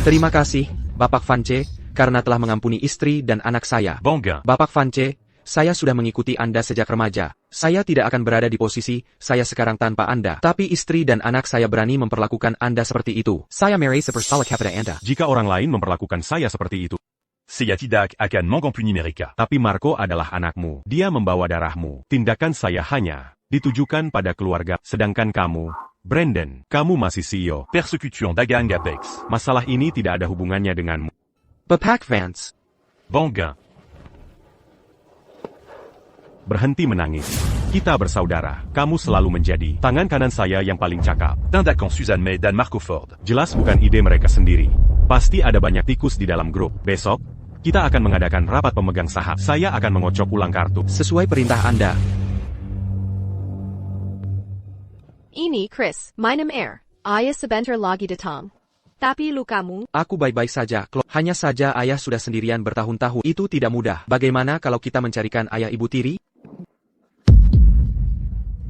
C: Terima kasih, Bapak Vance, karena telah mengampuni istri dan anak saya.
B: Banguin.
C: Bapak Vance, saya sudah mengikuti Anda sejak remaja. Saya tidak akan berada di posisi saya sekarang tanpa Anda. Tapi istri dan anak saya berani memperlakukan Anda seperti itu. Saya Mary sepersalah kepada Anda.
A: Jika orang lain memperlakukan saya seperti itu,
B: Saya tidak akan mengampuni mereka.
A: tapi Marco adalah anakmu. Dia membawa darahmu. Tindakan saya hanya ditujukan pada keluarga. Sedangkan kamu, Brandon, kamu masih CEO.
B: Persécution dagang Apex.
A: Masalah ini tidak ada hubungannya denganmu.
C: Bapak Vance,
B: Banguin.
A: Berhenti menangis. Kita bersaudara. Kamu selalu menjadi tangan kanan saya yang paling cakap.
B: Tindakan Susan May dan Marco Ford.
A: Jelas bukan ide mereka sendiri. Pasti ada banyak tikus di dalam grup. Besok, kita akan mengadakan rapat pemegang saham. Saya akan mengocok ulang kartu.
C: sesuai perintah Anda.
D: Ini Chris, minum air. Ayah sebentar lagi datang. Tapi lukamu,
C: Aku baik-baik saja. Hanya saja ayah sudah sendirian bertahun-tahun. Itu tidak mudah. Bagaimana kalau kita mencarikan ayah ibu tiri?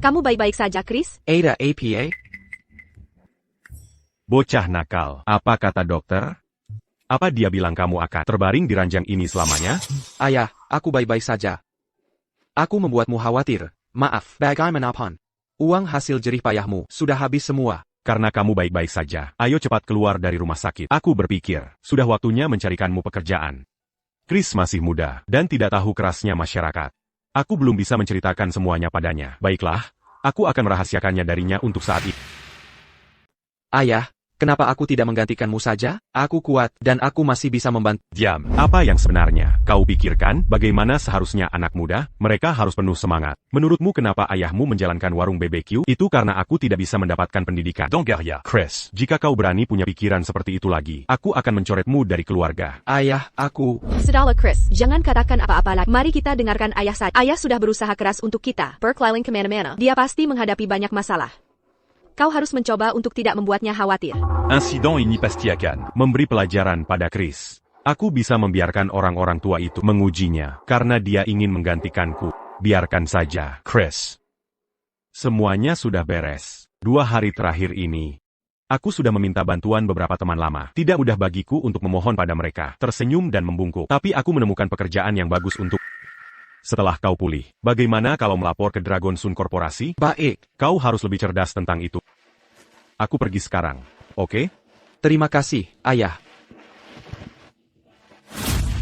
D: kamu baik-baik saja, Chris?
C: Ada APA?
A: Bocah nakal. Apa kata dokter? Apa dia bilang kamu akan terbaring di ranjang ini selamanya?
C: Ayah, aku baik-baik saja. Aku membuatmu khawatir. Maaf, bagaimanapun. Uang hasil jerih payahmu sudah habis semua.
A: Karena kamu baik-baik saja. Ayo cepat keluar dari rumah sakit. Aku berpikir, sudah waktunya mencarikanmu pekerjaan. Chris masih muda, dan tidak tahu kerasnya masyarakat. Aku belum bisa menceritakan semuanya padanya. Baiklah, aku akan merahasiakannya darinya untuk saat ini.
C: Ayah, kenapa aku tidak menggantikanmu saja? Aku kuat, dan aku masih bisa membantu.
B: Diam.
A: Apa yang sebenarnya kau pikirkan? Bagaimana seharusnya anak muda? Mereka harus penuh semangat. Menurutmu kenapa ayahmu menjalankan warung BBQ? Itu karena aku tidak bisa mendapatkan pendidikan.
B: Dangaria.
A: Chris, jika kau berani punya pikiran seperti itu lagi, aku akan mencoretmu dari keluarga.
C: Ayah, aku...
D: Sudahlah Chris, jangan katakan apa-apa lagi. Mari kita dengarkan ayah saja. Ayah sudah berusaha keras untuk kita. Berkeliling kemana-mana. Dia pasti menghadapi banyak masalah. Kau harus mencoba untuk tidak membuatnya khawatir.
B: Incident ini pasti akan
A: Memberi pelajaran pada Chris. Aku bisa membiarkan orang-orang tua itu mengujinya, karena dia ingin menggantikanku. Biarkan saja, Chris. Semuanya sudah beres. 2 hari terakhir ini, aku sudah meminta bantuan beberapa teman lama. Tidak mudah bagiku untuk memohon pada mereka, tersenyum dan membungkuk. Tapi aku menemukan pekerjaan yang bagus untuk... Setelah kau pulih, bagaimana kalau melapor ke Dragon Sun Korporasi?
C: Baik,
A: Kau harus lebih cerdas tentang itu. Aku pergi sekarang, oke?
C: terima kasih, ayah.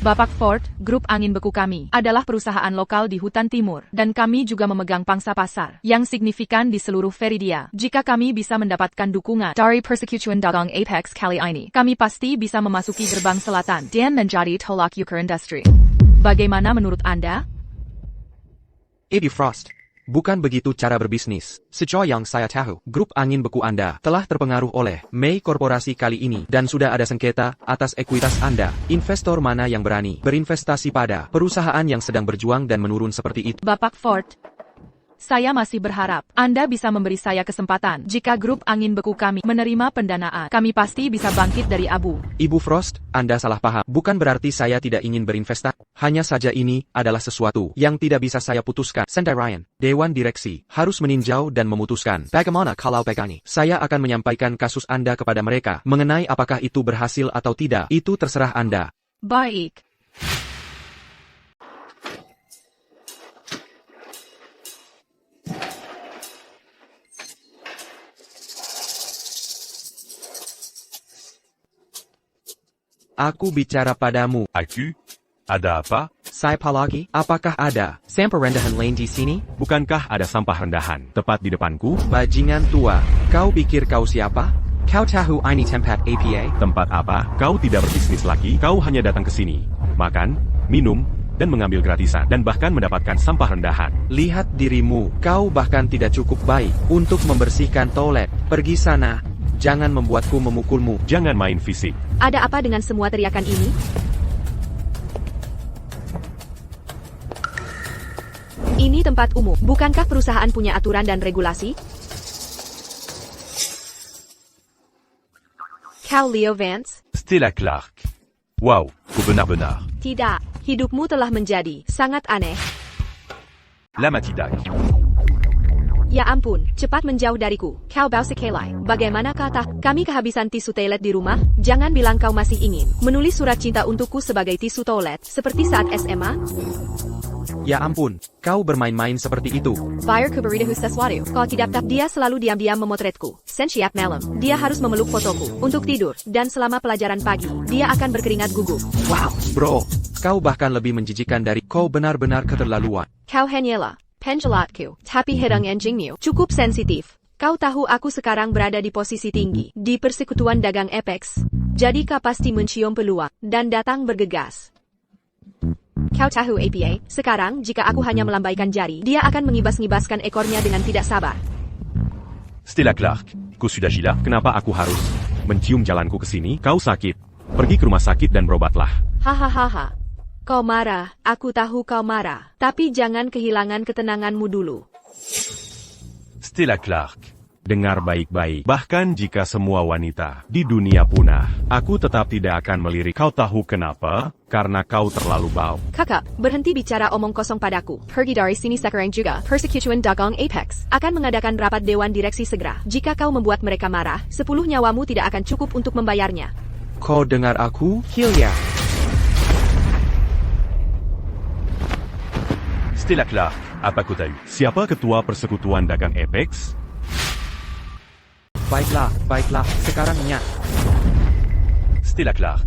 E: Bapak Ford, grup angin beku kami, adalah perusahaan lokal di hutan timur, dan kami juga memegang pangsa pasar yang signifikan di seluruh Veridia. Jika kami bisa mendapatkan dukungan dari persekutuan dagang Apex kali ini, kami pasti bisa memasuki gerbang selatan dan menjadi tolak ukur industri. Bagaimana menurut Anda?
C: Ibu Frost, bukan begitu cara berbisnis. Sejauh yang saya tahu, grup angin beku Anda telah terpengaruh oleh May Korporasi kali ini dan sudah ada sengketa atas ekuitas Anda. Investor mana yang berani berinvestasi pada perusahaan yang sedang berjuang dan menurun seperti itu?
E: Bapak Ford, saya masih berharap Anda bisa memberi saya kesempatan. Jika grup angin beku kami menerima pendanaan, kami pasti bisa bangkit dari abu.
C: Ibu Frost, Anda salah paham. Bukan berarti saya tidak ingin berinvestasi. Hanya saja ini adalah sesuatu yang tidak bisa saya putuskan. Sentai Ryan, Dewan Direksi, harus meninjau dan memutuskan. Bagaimana kalau begini? Saya akan menyampaikan kasus Anda kepada mereka. Mengenai apakah itu berhasil atau tidak, itu terserah Anda.
E: Baik.
C: Aku bicara padamu.
B: Aku? Ada apa?
C: Siapa lagi? Apakah ada sampah rendahan lain di sini?
A: Bukankah ada sampah rendahan tepat di depanku?
C: Bajingan tua, kau pikir kau siapa? Kau tahu ini tempat APA?
A: Tempat apa? Kau tidak berbisnis lagi. Kau hanya datang ke sini, makan, minum, dan mengambil gratisan, dan bahkan mendapatkan sampah rendahan.
C: Lihat dirimu, kau bahkan tidak cukup baik untuk membersihkan toilet. Pergi sana, jangan membuatku memukulmu.
A: Jangan main fisik.
D: Ada apa dengan semua teriakan ini? Ini tempat umum. Bukankah perusahaan punya aturan dan regulasi? Kau Leo Vance?
B: Stella Clark. Wow, kau benar-benar.
D: Tidak. Hidupmu telah menjadi sangat aneh.
B: Lama tidak.
D: Ya ampun, cepat menjauh dariku. Kau bau sekelai. Bagaimana kata? Kami kehabisan tisu toilet di rumah. Jangan bilang kau masih ingin menulis surat cinta untukku sebagai tisu toilet, seperti saat SMA.
C: Ya ampun, kau bermain-main seperti itu.
D: Bayar ku beritahu sesuatu. Kau tidak tak dia selalu diam-diam memotretku. Setiap malam, dia harus memeluk fotoku untuk tidur, dan selama pelajaran pagi, dia akan berkeringat gugup.
C: Wow, bro, kau bahkan lebih menjijikan dari kau benar-benar keterlaluan.
D: Kau hanyalah penjelatku, tapi hidung anjingmu cukup sensitif. Kau tahu aku sekarang berada di posisi tinggi di persekutuan dagang Apex. Jadi kau pasti mencium peluang dan datang bergegas. Kau tahu APA, sekarang jika aku hanya melambaikan jari, dia akan mengibas-ngibaskan ekornya dengan tidak sabar.
B: Stella Clark, kau sudah gila?
A: Kenapa aku harus mencium jalanku ke sini? Kau sakit. Pergi ke rumah sakit dan berobatlah.
D: Hahaha. Kau marah, aku tahu kau marah. Tapi jangan kehilangan ketenanganmu dulu.
B: Stella Clark.
A: Dengar baik-baik. Bahkan jika semua wanita di dunia punah, aku tetap tidak akan melirik. Kau tahu kenapa? Karena kau terlalu bau.
D: Kakak, berhenti bicara omong kosong padaku. Pergi dari sini sekarang juga. Persekutuan dagang Apex akan mengadakan rapat dewan direksi segera. Jika kau membuat mereka marah, 10 nyawamu tidak akan cukup untuk membayarnya.
C: Kau dengar aku, Hilya?
B: Stella Clark, apa kau tahu?
A: Siapa ketua persekutuan dagang Apex?
C: Baiklah, sekarangnya.
B: Stella Clark.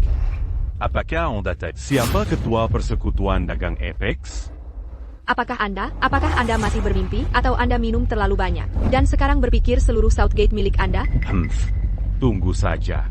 B: Apakah Anda tahu?
A: Siapa ketua persekutuan dagang Apex?
D: Apakah Anda masih bermimpi, atau Anda minum terlalu banyak, dan sekarang berpikir seluruh Southgate milik Anda?
A: Tunggu saja.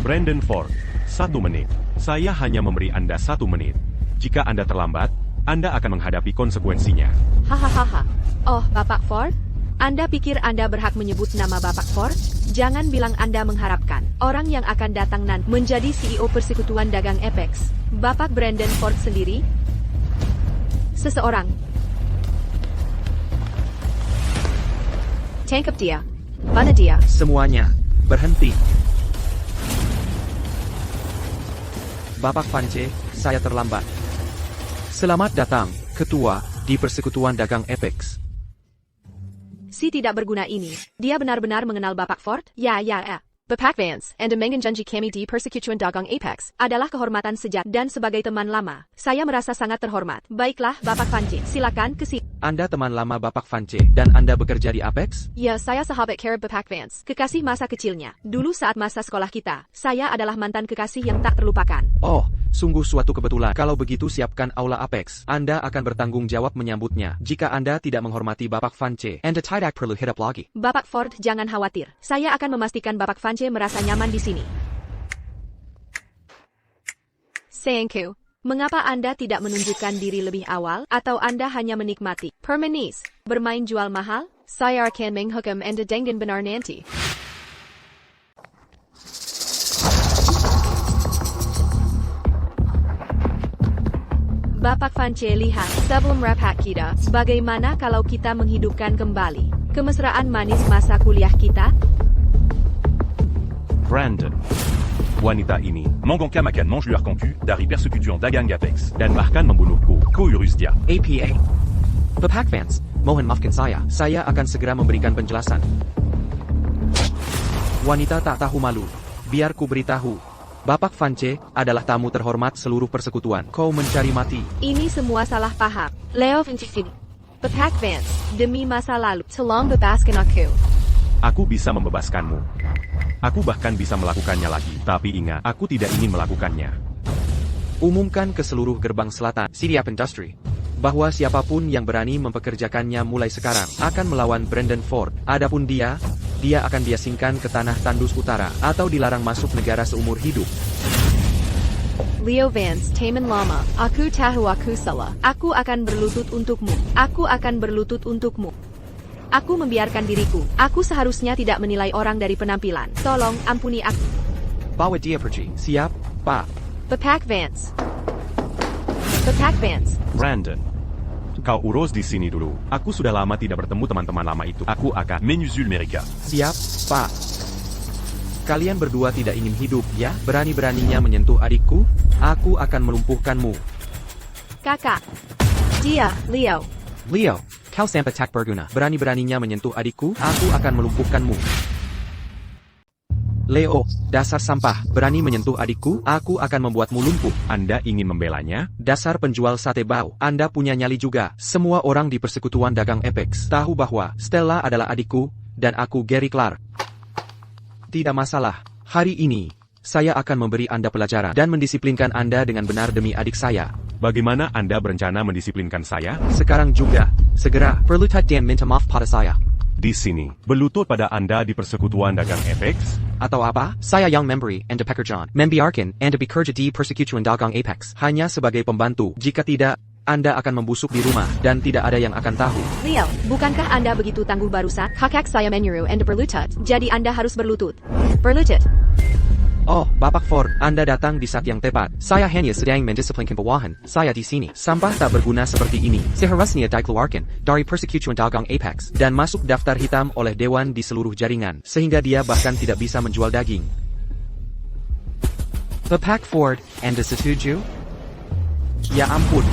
A: Brandon Ford, 1 menit. Saya hanya memberi Anda 1 menit. Jika Anda terlambat, Anda akan menghadapi konsekuensinya.
D: Hahaha. Oh, Bapak Ford? Anda pikir Anda berhak menyebut nama Bapak Ford? Jangan bilang Anda mengharapkan orang yang akan datang nanti menjadi CEO Persekutuan Dagang Apex. Bapak Brandon Ford sendiri? Seseorang. Tangkap dia. Mana dia?
C: Semuanya, berhenti. Bapak Vance, saya terlambat. Selamat datang, Ketua, di Persekutuan Dagang Apex.
D: Si tidak berguna ini. Dia benar-benar mengenal Bapak Ford? Ya. Bapak Vance, Anda menjanji kami di Persekutuan Dagang Apex, adalah kehormatan sejati dan sebagai teman lama. Saya merasa sangat terhormat. Baiklah, Bapak Vance, silakan ke sini.
C: Anda teman lama Bapak Vance, dan Anda bekerja di Apex?
D: Ya, saya sahabat karib Bapak Vance, kekasih masa kecilnya. Dulu saat masa sekolah kita, saya adalah mantan kekasih yang tak terlupakan.
C: Oh, sungguh suatu kebetulan. Kalau begitu siapkan aula Apex. Anda akan bertanggung jawab menyambutnya. Jika Anda tidak menghormati Bapak Vance, Anda tidak perlu hidup lagi.
D: Bapak Ford, jangan khawatir. Saya akan memastikan Bapak Vance merasa nyaman di sini. Sayangku, mengapa Anda tidak menunjukkan diri lebih awal, atau Anda hanya menikmati permanis, bermain jual mahal? Saya akan menghukum Anda dengan benar nanti. Bapak Vance, lihat, sebelum rapat kita, bagaimana kalau kita menghidupkan kembali kemesraan manis masa kuliah kita?
A: Brandon. Wanita ini,
B: Manganka makan mange-leur concu, dari Persecution Dagang Apex.
A: dan bahkan membunuhku.
B: Kourus dia.
C: APA. Bapak Vance, mohon maafkan saya. Saya akan segera memberikan penjelasan. Wanita tak tahu malu. Biar ku beritahu. Bapak Vance adalah tamu terhormat seluruh persekutuan. Kau mencari mati.
D: Ini semua salah paham. Leo Vincent. Bapak Vance, demi masa lalu, tolong bebaskan aku.
A: Aku bisa membebaskanmu. Aku bahkan bisa melakukannya lagi. Tapi ingat, aku tidak ingin melakukannya.
C: Umumkan ke seluruh gerbang selatan, CDAP Industry, bahwa siapapun yang berani mempekerjakannya mulai sekarang akan melawan Brandon Ford. Adapun dia akan diasingkan ke tanah tandus utara atau dilarang masuk negara seumur hidup.
D: Leo Vance, Taman Lama, aku tahu aku salah. Aku akan berlutut untukmu. Aku akan berlutut untukmu. Aku membiarkan diriku. Aku seharusnya tidak menilai orang dari penampilan. Tolong, ampuni aku.
C: Bawa dia pergi. Siap, Pak.
D: Bapak Vance. Bapak Vance.
A: Brandon. Kau urus di sini dulu. Aku sudah lama tidak bertemu teman-teman lama itu. Aku akan...
B: Menusul Merika.
C: Siap, Pak. Kalian berdua tidak ingin hidup, ya? Berani-beraninya menyentuh adikku? Aku akan melumpuhkanmu.
D: Kakak. Dia, Leo.
C: Leo, kau sampai tak berguna. Berani-beraninya menyentuh adikku? Aku akan melumpuhkanmu. Leo, dasar sampah. Berani menyentuh adikku? Aku akan membuatmu lumpuh.
A: Anda ingin membelanya?
C: Dasar penjual sate bau. Anda punya nyali juga. Semua orang di Persekutuan Dagang Apex tahu bahwa Stella adalah adikku, dan aku Gary Clark. Tidak masalah. Hari ini, saya akan memberi Anda pelajaran dan mendisiplinkan Anda dengan benar demi adik saya.
A: Bagaimana Anda berencana mendisiplinkan saya?
C: Sekarang juga. Segera. Berlutut dan minta maaf pada saya.
A: Di sini, berlutut pada Anda di Persekutuan Dagang Apex?
C: Atau apa? Saya yang memberi Anda pekerjaan. Membiarkan Anda bekerja di Persekutuan Dagang Apex hanya sebagai pembantu. Jika tidak, Anda akan membusuk di rumah dan tidak ada yang akan tahu.
D: Leo, bukankah Anda begitu tangguh barusan? Kakak saya menyuruh Anda berlutut, jadi Anda harus berlutut. Berlutut.
C: Oh, Bapak Ford, Anda datang di saat yang tepat. Saya hanya sedang mendisiplinkan bawahan. Saya di sini. Sampah tak berguna seperti ini seharusnya dikeluarkan dari Persekutuan Dagang Apex dan masuk daftar hitam oleh dewan di seluruh jaringan, sehingga dia bahkan tidak bisa menjual daging. Bapak Ford, Anda setuju? Ya ampun.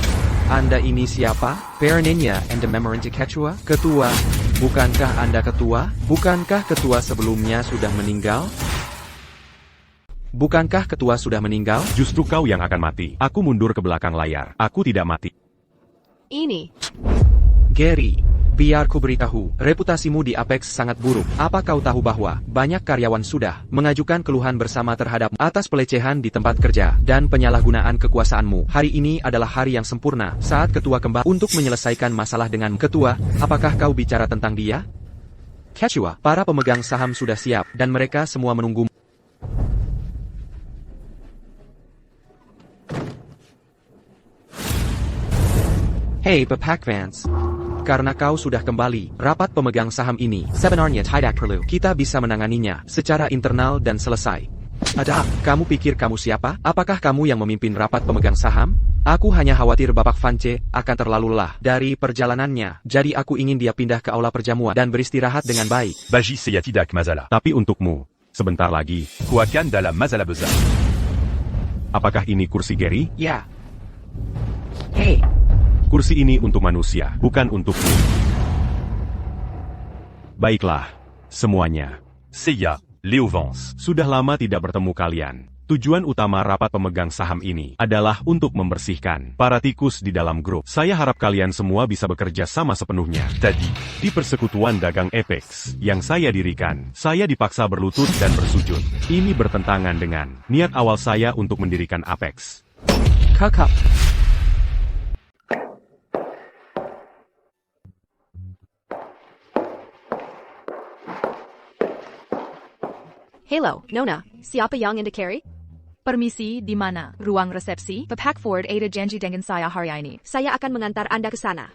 C: Anda ini siapa? Beraninya Anda memerintah ketua? Bukankah Anda ketua? Bukankah ketua sebelumnya sudah meninggal? Bukankah ketua sudah meninggal?
A: Justru kau yang akan mati. Aku mundur ke belakang layar. Aku tidak mati.
D: Ini.
C: Gary, biar ku beritahu, reputasimu di Apex sangat buruk. Apa kau tahu bahwa banyak karyawan sudah mengajukan keluhan bersama terhadap atas pelecehan di tempat kerja dan penyalahgunaan kekuasaanmu? Hari ini adalah hari yang sempurna saat ketua kembali untuk menyelesaikan masalah dengan ketua. Apakah kau bicara tentang dia? Ketua, para pemegang saham sudah siap dan mereka semua menunggu. Hey Bapak Vance. Karena kau sudah kembali, rapat pemegang saham ini sebenarnya tidak perlu. Kita bisa menanganinya secara internal dan selesai. Ada, kamu pikir kamu siapa? Apakah kamu yang memimpin rapat pemegang saham? Aku hanya khawatir Bapak Vance akan terlalu lelah dari perjalanannya. Jadi aku ingin dia pindah ke aula perjamuan dan beristirahat dengan baik.
B: Baji Seyatidak Mazala.
A: Tapi untukmu, sebentar lagi,
B: Kuakan Dala Mazala Beza.
A: apakah ini kursi Gary?
C: Ya. Hei,
A: Kursi ini untuk manusia, bukan untukmu. Baiklah, semuanya.
B: Seiya, Léo Vance.
A: Sudah lama tidak bertemu kalian. Tujuan utama rapat pemegang saham ini adalah untuk membersihkan para tikus di dalam grup. Saya harap kalian semua bisa bekerja sama sepenuhnya.
B: Tadi.
A: Di persekutuan dagang Apex yang saya dirikan, saya dipaksa berlutut dan bersujud. Ini bertentangan dengan niat awal saya untuk mendirikan Apex.
C: kakak.
D: Hello, Nona. Siapa yang Anda cari?
E: Permisi, di mana? Ruang resepsi? Bapak Ford ada janji dengan saya hari ini.
D: Saya akan mengantar Anda ke sana.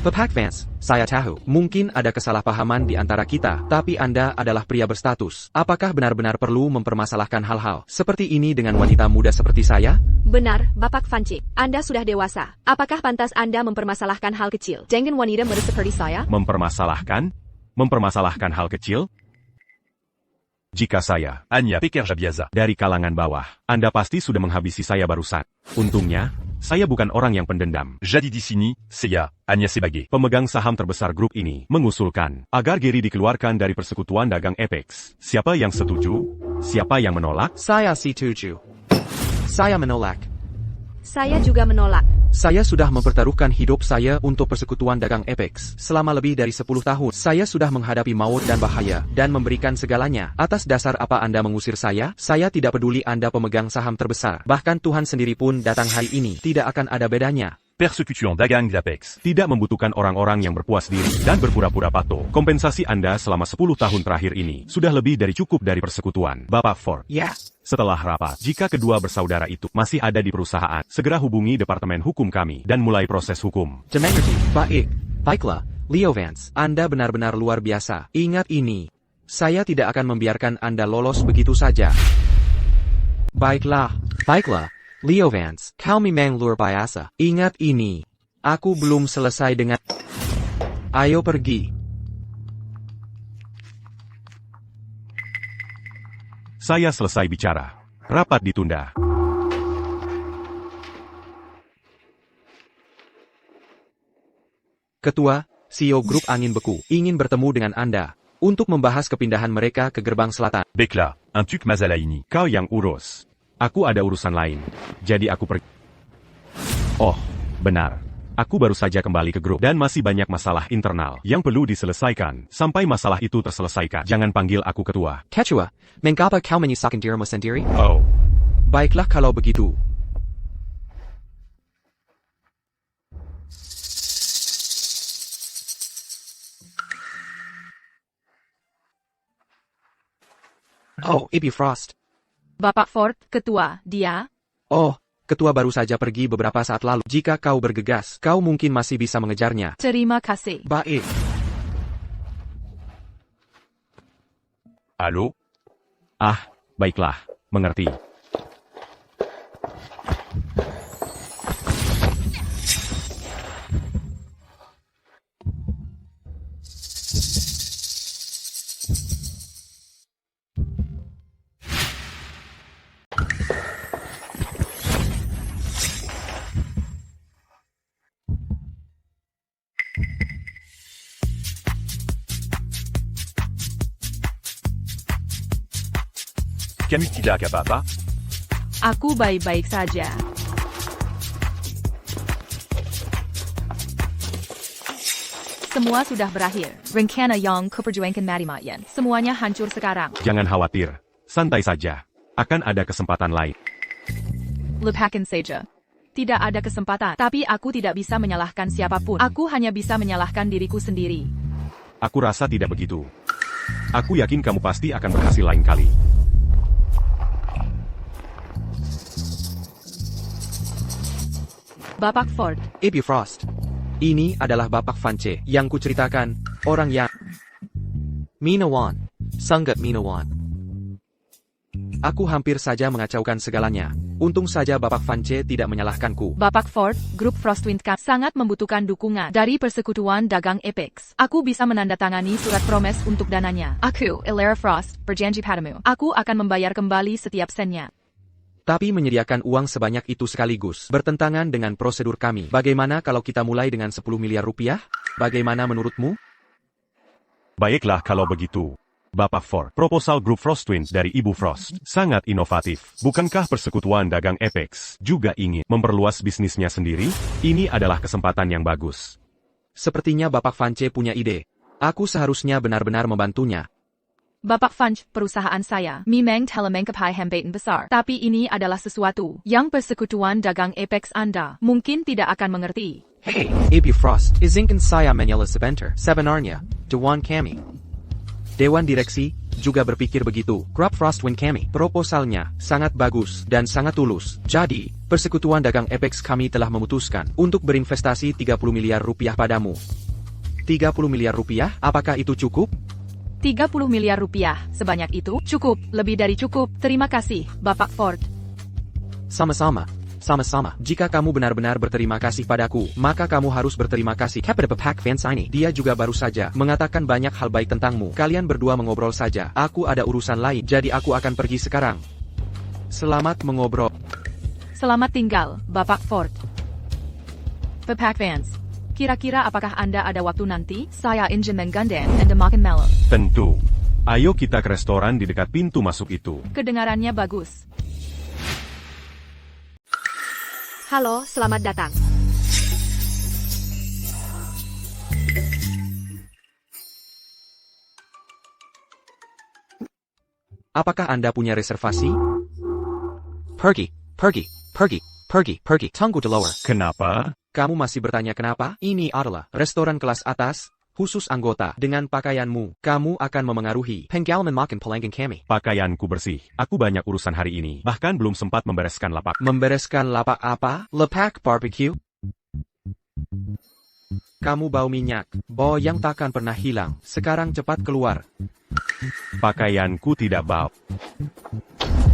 C: Bapak Vance, saya tahu, mungkin ada kesalahpahaman di antara kita, tapi Anda adalah pria berstatus. Apakah benar-benar perlu mempermasalahkan hal-hal seperti ini dengan wanita muda seperti saya?
D: Benar, Bapak Vance. Anda sudah dewasa. Apakah pantas Anda mempermasalahkan hal kecil dengan wanita muda seperti saya?
A: Mempermasalahkan hal kecil? Jika saya
B: Anya Pekerjabiaza.
A: dari kalangan bawah, Anda pasti sudah menghabisi saya barusan. Untungnya, saya bukan orang yang pendendam.
B: Jadi di sini, Seiya, Anya Sebage.
A: Pemegang saham terbesar grup ini mengusulkan agar Gary dikeluarkan dari persekutuan dagang Apex. Siapa yang setuju? Siapa yang menolak?
C: Saya setuju. Saya menolak.
D: Saya juga menolak.
C: Saya sudah mempertaruhkan hidup saya untuk persekutuan dagang Apex. Selama lebih dari 10 tahun, saya sudah menghadapi maut dan bahaya, dan memberikan segalanya. Atas dasar apa Anda mengusir saya? Saya tidak peduli Anda pemegang saham terbesar. Bahkan Tuhan sendiri pun datang hari ini. Tidak akan ada bedanya.
B: Persecution Dagang d'Apex.
A: Tidak membutuhkan orang-orang yang berpuas diri dan berpura-pura patuh. Kompensasi Anda selama 10 tahun terakhir ini sudah lebih dari cukup dari persekutuan. Bapak Ford.
C: Ya.
A: Setelah rapat, jika kedua bersaudara itu masih ada di perusahaan, segera hubungi Departemen Hukum kami dan mulai proses hukum.
C: Demengerti, baik. Baiklah, Leo Vance, Anda benar-benar luar biasa. Ingat ini. Saya tidak akan membiarkan Anda lolos begitu saja. Baiklah, Leo Vance, kau memang luar biasa. Ingat ini. Aku belum selesai dengan... Ayo pergi.
A: Saya selesai bicara. Rapat ditunda.
C: Ketua, CEO Grup Angin Beku, ingin bertemu dengan Anda untuk membahas kepindahan mereka ke gerbang selatan.
B: Bekla, un tuk Mazalaini.
A: Kau yang urus. Aku ada urusan lain. Jadi aku pergi. Oh, benar. Aku baru saja kembali ke grup dan masih banyak masalah internal yang perlu diselesaikan. Sampai masalah itu terselesaikan, jangan panggil aku ketua.
C: Ketua, mengapa kau menyusahkan dirimu sendiri?
A: Oh,
C: Baiklah kalau begitu. Oh, Ibu Frost.
E: Bapak Ford, ketua, dia?
C: Oh, ketua baru saja pergi beberapa saat lalu. Jika kau bergegas, kau mungkin masih bisa mengejarnya.
E: Terima kasih.
C: Baik.
B: Halo?
A: ah, baiklah, mengerti.
B: Kamu tidak apa-apa?
E: Aku baik-baik saja. Semua sudah berakhir. Rencana yang kuperjuangkan mati-matian. Semuanya hancur sekarang.
A: Jangan khawatir. Santai saja. Akan ada kesempatan lain.
E: Lupakan saja. Tidak ada kesempatan. Tapi aku tidak bisa menyalahkan siapapun. Aku hanya bisa menyalahkan diriku sendiri.
A: Aku rasa tidak begitu. Aku yakin kamu pasti akan berhasil lain kali.
E: Bapak Ford.
C: Ibu Frost. Ini adalah Bapak Vance yang kuceritakan, orang yang... Minawan. Sanggat Minawan. Aku hampir saja mengacaukan segalanya. Untung saja Bapak Vance tidak menyalahkanku.
E: Bapak Ford, grup Frostwind kami sangat membutuhkan dukungan dari Persekutuan Dagang Apex. Aku bisa menandatangani surat promes untuk dananya. Aku, Elara Frost, berjanji padamu. Aku akan membayar kembali setiap sennya.
C: Tapi menyediakan uang sebanyak itu sekaligus bertentangan dengan prosedur kami. Bagaimana kalau kita mulai dengan 10 miliar rupiah? Bagaimana menurutmu?
A: Baiklah kalau begitu. Bapak Ford, proposal grup Frostwind dari Ibu Frost sangat inovatif. Bukankah Persekutuan Dagang Apex juga ingin memperluas bisnisnya sendiri? Ini adalah kesempatan yang bagus.
C: Sepertinya Bapak Vance punya ide. Aku seharusnya benar-benar membantunya.
E: Bapak Funch, perusahaan saya, memang telah mengcapai hambatan besar. Tapi ini adalah sesuatu yang Persekutuan Dagang Apex Anda mungkin tidak akan mengerti.
C: Hey, Ibu Frost, izinkan saya menyela sebentar. Sebenarnya, Dewan kami, Dewan Direksi, juga berpikir begitu. Grup Frostwind kami, proposalnya sangat bagus dan sangat tulus. Jadi, Persekutuan Dagang Apex kami telah memutuskan untuk berinvestasi 30 miliar rupiah padamu. 30 miliar rupiah, apakah itu cukup?
E: 30 miliar rupiah, sebanyak itu? Cukup, lebih dari cukup. Terima kasih, Bapak Ford.
C: Sama-sama. Sama-sama. Jika kamu benar-benar berterima kasih padaku, maka kamu harus berterima kasih kepada Bapak Vance ini. Dia juga baru saja mengatakan banyak hal baik tentangmu. Kalian berdua mengobrol saja. Aku ada urusan lain, jadi aku akan pergi sekarang. Selamat mengobrol.
E: Selamat tinggal, Bapak Ford. Bapak Vance, kira-kira apakah Anda ada waktu nanti? Saya ingin menggandeng Anda makan malam.
A: Tentu. Ayo kita ke restoran di dekat pintu masuk itu.
E: Kedengarannya bagus.
D: Halo, selamat datang.
C: Apakah Anda punya reservasi? Pergi. Tunggu di luar.
A: Kenapa?
C: Kamu masih bertanya kenapa? Ini adalah restoran kelas atas, khusus anggota. Dengan pakaianmu, kamu akan memengaruhi pengalaman makan pelanggan kami.
A: Pakaianku bersih. Aku banyak urusan hari ini. Bahkan belum sempat membereskan lapak.
C: Membereskan lapak apa? Lapak barbecue? Kamu bau minyak. Bau yang takkan pernah hilang. Sekarang cepat keluar.
A: Pakaianku tidak bau.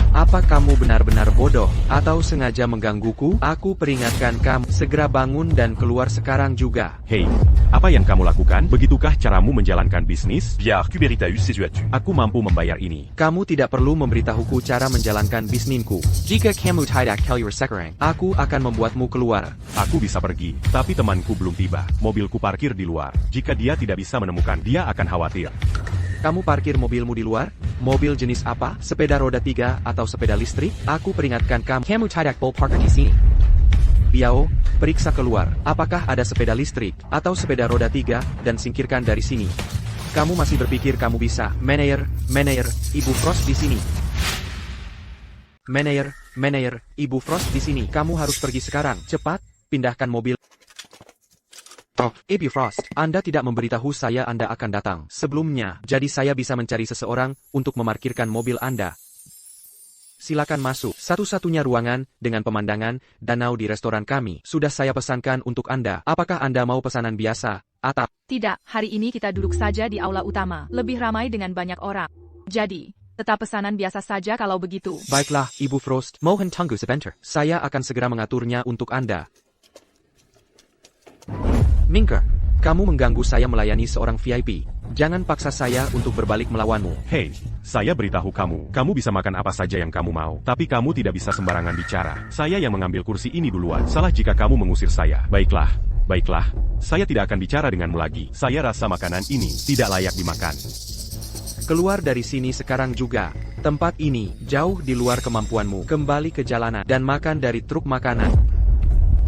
C: Apa kamu benar-benar bodoh, atau sengaja menggangguku? Aku peringatkan kamu, segera bangun dan keluar sekarang juga.
A: Hei, apa yang kamu lakukan? Begitukah caramu menjalankan bisnis?
B: Biar Kuberitaeus ses yeux.
A: Aku mampu membayar ini.
C: Kamu tidak perlu memberitahuku cara menjalankan bisnisku. Jika kamu tidak keluar sekarang, aku akan membuatmu keluar.
A: Aku bisa pergi, tapi temanku belum tiba. Mobilku parkir di luar. Jika dia tidak bisa menemukan, dia akan khawatir.
C: Kamu parkir mobilmu di luar? Mobil jenis apa? Sepeda roda 3 atau sepeda listrik? Aku peringatkan kamu. Kamu tidak boleh parkir di sini. Biao, periksa keluar. Apakah ada sepeda listrik atau sepeda roda 3 dan singkirkan dari sini. Kamu masih berpikir kamu bisa? Manager, Ibu Frost di sini. Manager, Ibu Frost di sini. Kamu harus pergi sekarang. Cepat, pindahkan mobil. Oh, Ibu Frost, Anda tidak memberitahu saya Anda akan datang sebelumnya, jadi saya bisa mencari seseorang untuk memarkirkan mobil Anda. Silakan masuk. Satu-satunya ruangan dengan pemandangan danau di restoran kami sudah saya pesankan untuk Anda. Apakah Anda mau pesanan biasa atau?
E: Tidak, hari ini kita duduk saja di aula utama. Lebih ramai dengan banyak orang. Jadi, tetap pesanan biasa saja kalau begitu.
C: Baiklah, Ibu Frost, mohon tunggu sebentar. Saya akan segera mengaturnya untuk Anda. Minker, kamu mengganggu saya melayani seorang VIP. Jangan paksa saya untuk berbalik melawanmu.
A: Hei, saya beritahu kamu, kamu bisa makan apa saja yang kamu mau, tapi kamu tidak bisa sembarangan bicara. Saya yang mengambil kursi ini duluan. Salah jika kamu mengusir saya. Baiklah, saya tidak akan bicara denganmu lagi. Saya rasa makanan ini tidak layak dimakan.
C: Keluar dari sini sekarang juga. Tempat ini jauh di luar kemampuanmu. Kembali ke jalanan dan makan dari truk makanan.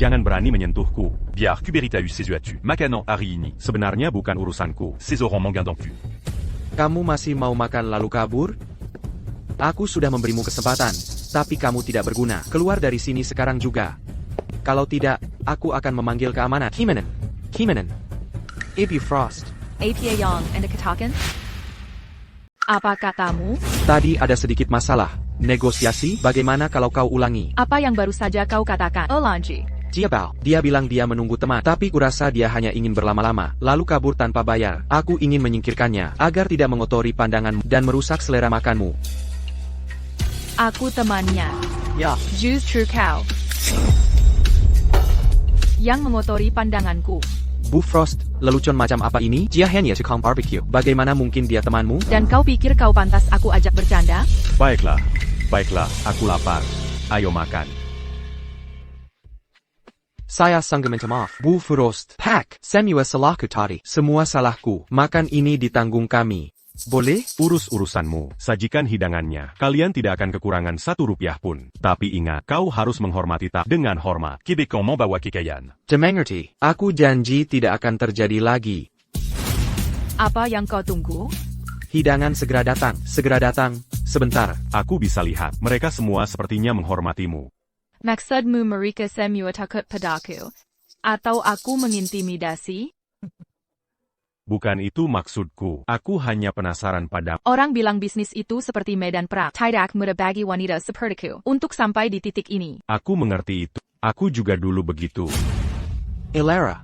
A: Jangan berani menyentuhku.
B: Biar Kuberitaeus ses yeux. Makanan hari ini
A: Sebenarnya bukan urusanku.
B: ses orangs mengandangku.
C: Kamu masih mau makan lalu kabur? Aku sudah memberimu kesempatan, tapi kamu tidak berguna. Keluar dari sini sekarang juga. Kalau tidak, aku akan memanggil keamanan. Kimanan. Ibu Frost.
E: APA Yang Anda katakan? Apa katamu?
C: Tadi ada sedikit masalah. Negosiasi, bagaimana kalau kau ulangi?
E: Apa yang baru saja kau katakan? Olanji.
C: Jiabao, dia bilang dia menunggu teman, tapi kurasa dia hanya ingin berlama-lama, lalu kabur tanpa bayar. Aku ingin menyingkirkannya, agar tidak mengotori pandanganmu dan merusak selera makanmu.
E: Aku temannya.
C: Ya.
E: Justru kau yang mengotori pandanganku.
C: Bu Frost, lelucon macam apa ini? Jia Henya Tukang Barbecue. Bagaimana mungkin dia temanmu?
E: Dan kau pikir kau pantas aku ajak bercanda?
A: Baiklah, aku lapar. Ayo makan.
C: Saya sangat minta maaf. Bu Frost. Pak, semua salahku tadi. Semua salahku. Makan ini ditanggung kami. Boleh?
A: Urus urusanmu, sajikan hidangannya. Kalian tidak akan kekurangan 1 rupiah pun. Tapi ingat, kau harus menghormati tak dengan hormat.
B: Québécois membawa kekayan.
C: Dimengerti. Aku janji tidak akan terjadi lagi.
E: Apa yang kau tunggu?
C: Hidangan segera datang. Sebentar.
A: Aku bisa lihat, mereka semua sepertinya menghormatimu.
E: Maksudmu mereka semua takut padaku? Atau aku mengintimidasi?
A: Bukan itu maksudku. Aku hanya penasaran pada...
E: Orang bilang bisnis itu seperti medan perang. Tidak mudah bagi wanita sepertiku untuk sampai di titik ini.
A: Aku mengerti itu. Aku juga dulu begitu.
C: Elara.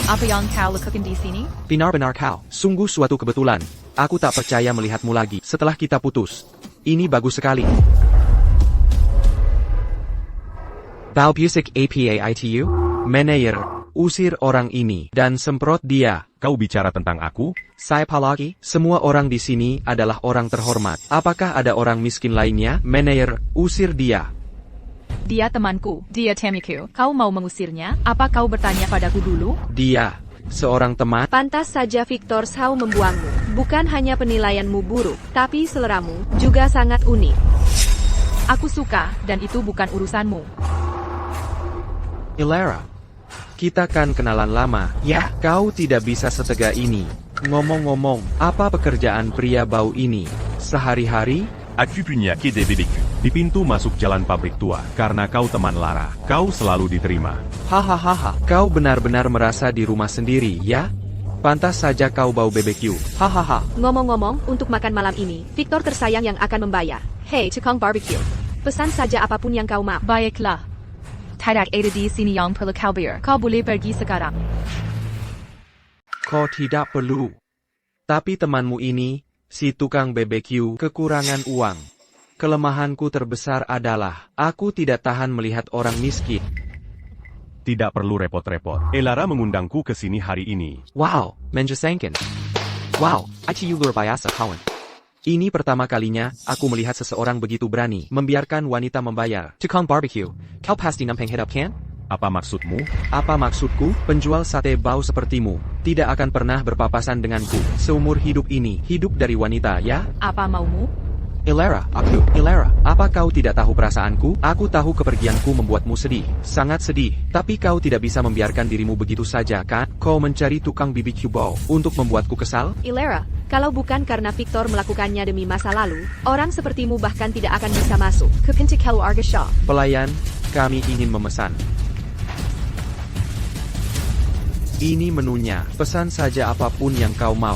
E: Apa yang kau lakukan di sini?
C: Benar-benar kau. Sungguh suatu kebetulan. Aku tak percaya melihatmu lagi setelah kita putus. Ini bagus sekali. Bau busik APAITU? Manayer, usir orang ini dan semprot dia.
A: Kau bicara tentang aku?
C: Siapa lagi? Semua orang di sini adalah orang terhormat. Apakah ada orang miskin lainnya? Manayer, usir dia.
E: Dia temanku. Dia temiku. Kau mau mengusirnya? Apa kau bertanya padaku dulu?
C: Dia, seorang teman.
D: Pantas saja Victor Shaw membuangmu. Bukan hanya penilaianmu buruk, tapi seleramu juga sangat unik.
E: Aku suka, dan itu bukan urusanmu.
C: Elara, kita kan kenalan lama. Ya, kau tidak bisa setega ini. Ngomong-ngomong, apa pekerjaan pria bau ini? Sehari-hari?
B: Aku punya quai des BBQ.
A: Di pintu masuk jalan pabrik tua, karena kau teman Lara. Kau selalu diterima.
C: Hahaha, kau benar-benar merasa di rumah sendiri, ya? Pantas saja kau bau BBQ. Hahaha.
D: Ngomong-ngomong, untuk makan malam ini, Victor tersayang yang akan membayar. Hey, Tukang Barbecue. Pesan saja apapun yang kau mau.
E: Baiklah. Tidak ada di sini yang perlu kau bayar. Kau boleh pergi sekarang.
C: Kau tidak perlu. Tapi temanmu ini, si tukang BBQ, kekurangan uang. Kelemahanku terbesar adalah, aku tidak tahan melihat orang miskin.
A: Tidak perlu repot-repot. Elara mengundangku ke sini hari ini.
C: Wow, menjesankan. Wow, ITU luar biasa kawan. Ini pertama kalinya, aku melihat seseorang begitu berani, membiarkan wanita membayar. Tukang barbecue, kau pasti nampang head up kan?
A: Apa maksudmu?
C: Apa maksudku? Penjual sate bau sepertimu, tidak akan pernah berpapasan denganku, seumur hidup ini, hidup dari wanita ya?
E: Apa maumu?
C: Elara, apa kau tidak tahu perasaanku? Aku tahu kepergianku membuatmu sedih, sangat sedih. Tapi kau tidak bisa membiarkan dirimu begitu saja kan? Kau mencari tukang BBQ bau untuk membuatku kesal?
D: Elara, kalau bukan karena Victor melakukannya demi masa lalu, orang sepertimu bahkan tidak akan bisa masuk ke pintu keluarga Shaw.
C: Pelayan, kami ingin memesan. Ini menunya, pesan saja apapun yang kau mau.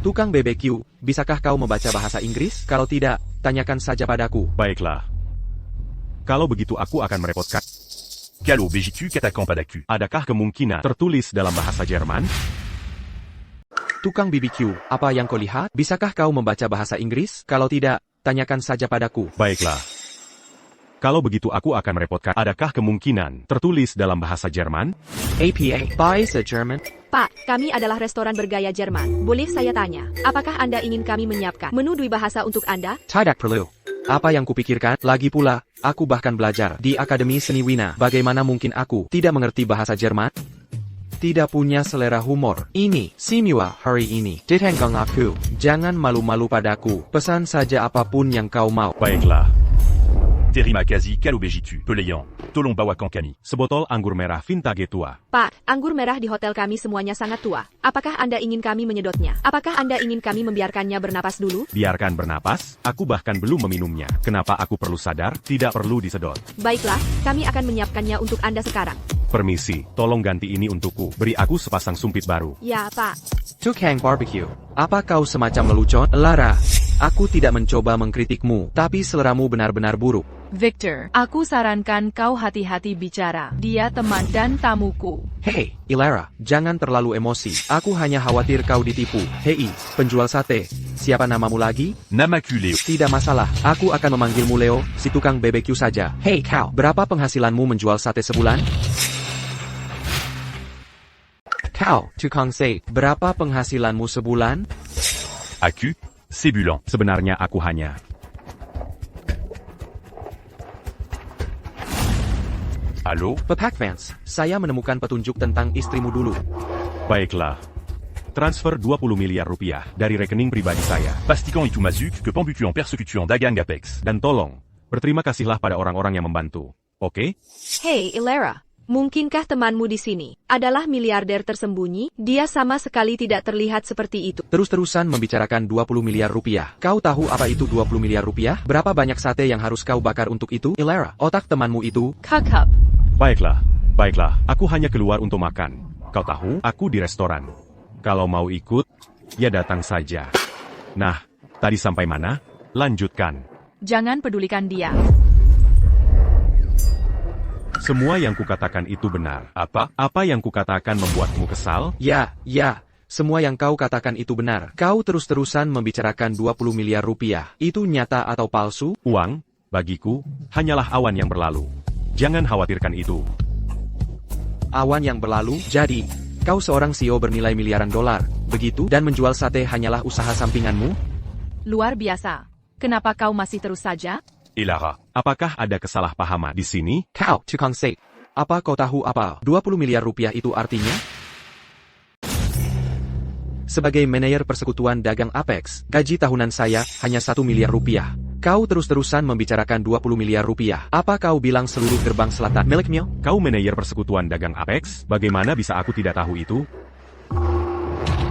C: Tukang BBQ, bisakah kau membaca bahasa Inggris? Kalau tidak, tanyakan saja padaku.
A: Baiklah. Kalau begitu aku akan merepotkan.
B: Calo BGQ Katakan Padaku.
A: Adakah kemungkinan tertulis dalam bahasa Jerman?
C: Tukang BBQ, apa yang kau lihat? Bisakah kau membaca bahasa Inggris? Kalau tidak, tanyakan saja padaku.
A: Baiklah. Kalau begitu aku akan merepotkan. Adakah kemungkinan tertulis dalam bahasa Jerman?
C: APA, bahasa Jerman.
D: Pak, kami adalah restoran bergaya Jerman. Boleh saya tanya, apakah Anda ingin kami menyiapkan menu dua bahasa untuk Anda?
C: Tidak perlu. Apa yang kupikirkan? Lagi pula, aku bahkan belajar di Akademi Seni Wina. Bagaimana mungkin aku tidak mengerti bahasa Jerman? Tidak punya selera humor. Ini, semua hari ini. Ditenggang aku. Jangan malu-malu padaku. Pesan saja apapun yang kau mau.
A: Baiklah.
B: Terima kasih Calo BGQ. Pelayan. Tolong bawa kankani.
A: Sebotol anggur merah vintage tua.
D: Pak, anggur merah di hotel kami semuanya sangat tua. Apakah Anda ingin kami menyedotnya? Apakah Anda ingin kami membiarkannya bernapas dulu?
A: Biarkan bernapas, aku bahkan belum meminumnya. Kenapa aku perlu sadar? Tidak perlu disedot.
D: Baiklah, kami akan menyiapkannya untuk Anda sekarang.
A: Permisi, tolong ganti ini untukku. Beri aku sepasang sumpit baru.
D: Ya, Pak.
C: Tukang barbecue. Apa kau semacam lelucon? Lara. Aku tidak mencoba mengkritikmu, tapi seleramu benar-benar buruk.
E: Victor, aku sarankan kau hati-hati bicara. Dia teman dan tamuku.
C: Hei, Ilara, jangan terlalu emosi. Aku hanya khawatir kau ditipu. Hei, penjual sate. Siapa namamu lagi?
B: Namaku Léo.
C: Tidak masalah, aku akan memanggilmu Leo, si tukang BBQ saja. Hei kau, berapa penghasilanmu menjual sate sebulan? Kau, tukang sate, berapa penghasilanmu sebulan?
B: Aku, c'est Bulan.
A: Sebenarnya aku hanya...
B: Allô?
C: Pepak Vance, saya menemukan petunjuk tentang istrimu dulu.
A: Baiklah. Transfer 20 miliar rupiah dari rekening pribadi saya.
B: Pastikan itu mazuk, que Pambucu en persecution dagang Apex.
A: Dan tolong, berterima kasihlah pada orang-orang yang membantu. Oke?
D: Hei, Ilara. Mungkinkah temanmu di sini adalah miliarder tersembunyi? Dia sama sekali tidak terlihat seperti itu.
C: Terus-terusan membicarakan 20 miliar rupiah. Kau tahu apa itu 20 miliar rupiah? Berapa banyak sate yang harus kau bakar untuk itu? Ilara, otak temanmu itu...
E: Kakap.
A: Baiklah, baiklah. Aku hanya keluar untuk makan. Kau tahu, aku di restoran. Kalau mau ikut, ya datang saja. Nah, tadi sampai mana? Lanjutkan.
E: Jangan pedulikan dia.
A: Semua yang kukatakan itu benar.
B: Apa?
A: Apa yang kukatakan membuatmu kesal?
C: Ya, semua yang kau katakan itu benar. Kau terus-terusan membicarakan 20 miliar rupiah. Itu nyata atau palsu?
A: Uang, bagiku, hanyalah awan yang berlalu. Jangan khawatirkan itu.
C: Awan yang berlalu, jadi, kau seorang CEO bernilai miliaran dolar, begitu? Dan menjual sate hanyalah usaha sampinganmu?
E: Luar biasa. Kenapa kau masih terus saja?
B: Et Lara?
A: Apakah ada kesalahpahaman di sini?
C: Kau, tukang sate. Apa kau tahu apa 20 miliar rupiah itu artinya? Sebagai manajer persekutuan dagang Apex, gaji tahunan saya hanya 1 miliar rupiah. Kau terus-terusan membicarakan 20 miliar rupiah. Apa kau bilang seluruh gerbang selatan milikmu?
A: Kau manajer persekutuan dagang Apex? Bagaimana bisa aku tidak tahu itu?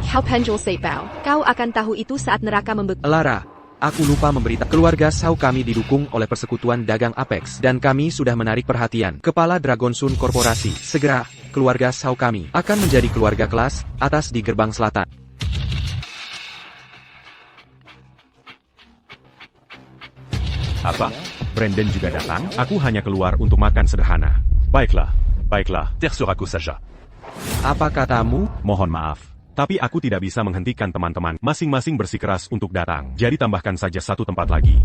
D: Kau penjual sate bao. Kau akan tahu itu saat neraka
C: Lara, aku lupa memberitahu keluarga Sao kami didukung oleh persekutuan dagang Apex dan kami sudah menarik perhatian Kepala Dragon Sun Korporasi. Segera, keluarga Sao kami akan menjadi keluarga kelas atas di gerbang selatan.
B: Apa?
A: Brandon juga datang? Aku hanya keluar untuk makan sederhana. Baiklah, baiklah.
B: Terserah saja.
C: Apa katamu?
A: Mohon maaf. Tapi aku tidak bisa menghentikan teman-teman masing-masing bersikeras untuk datang. Jadi tambahkan saja satu tempat lagi.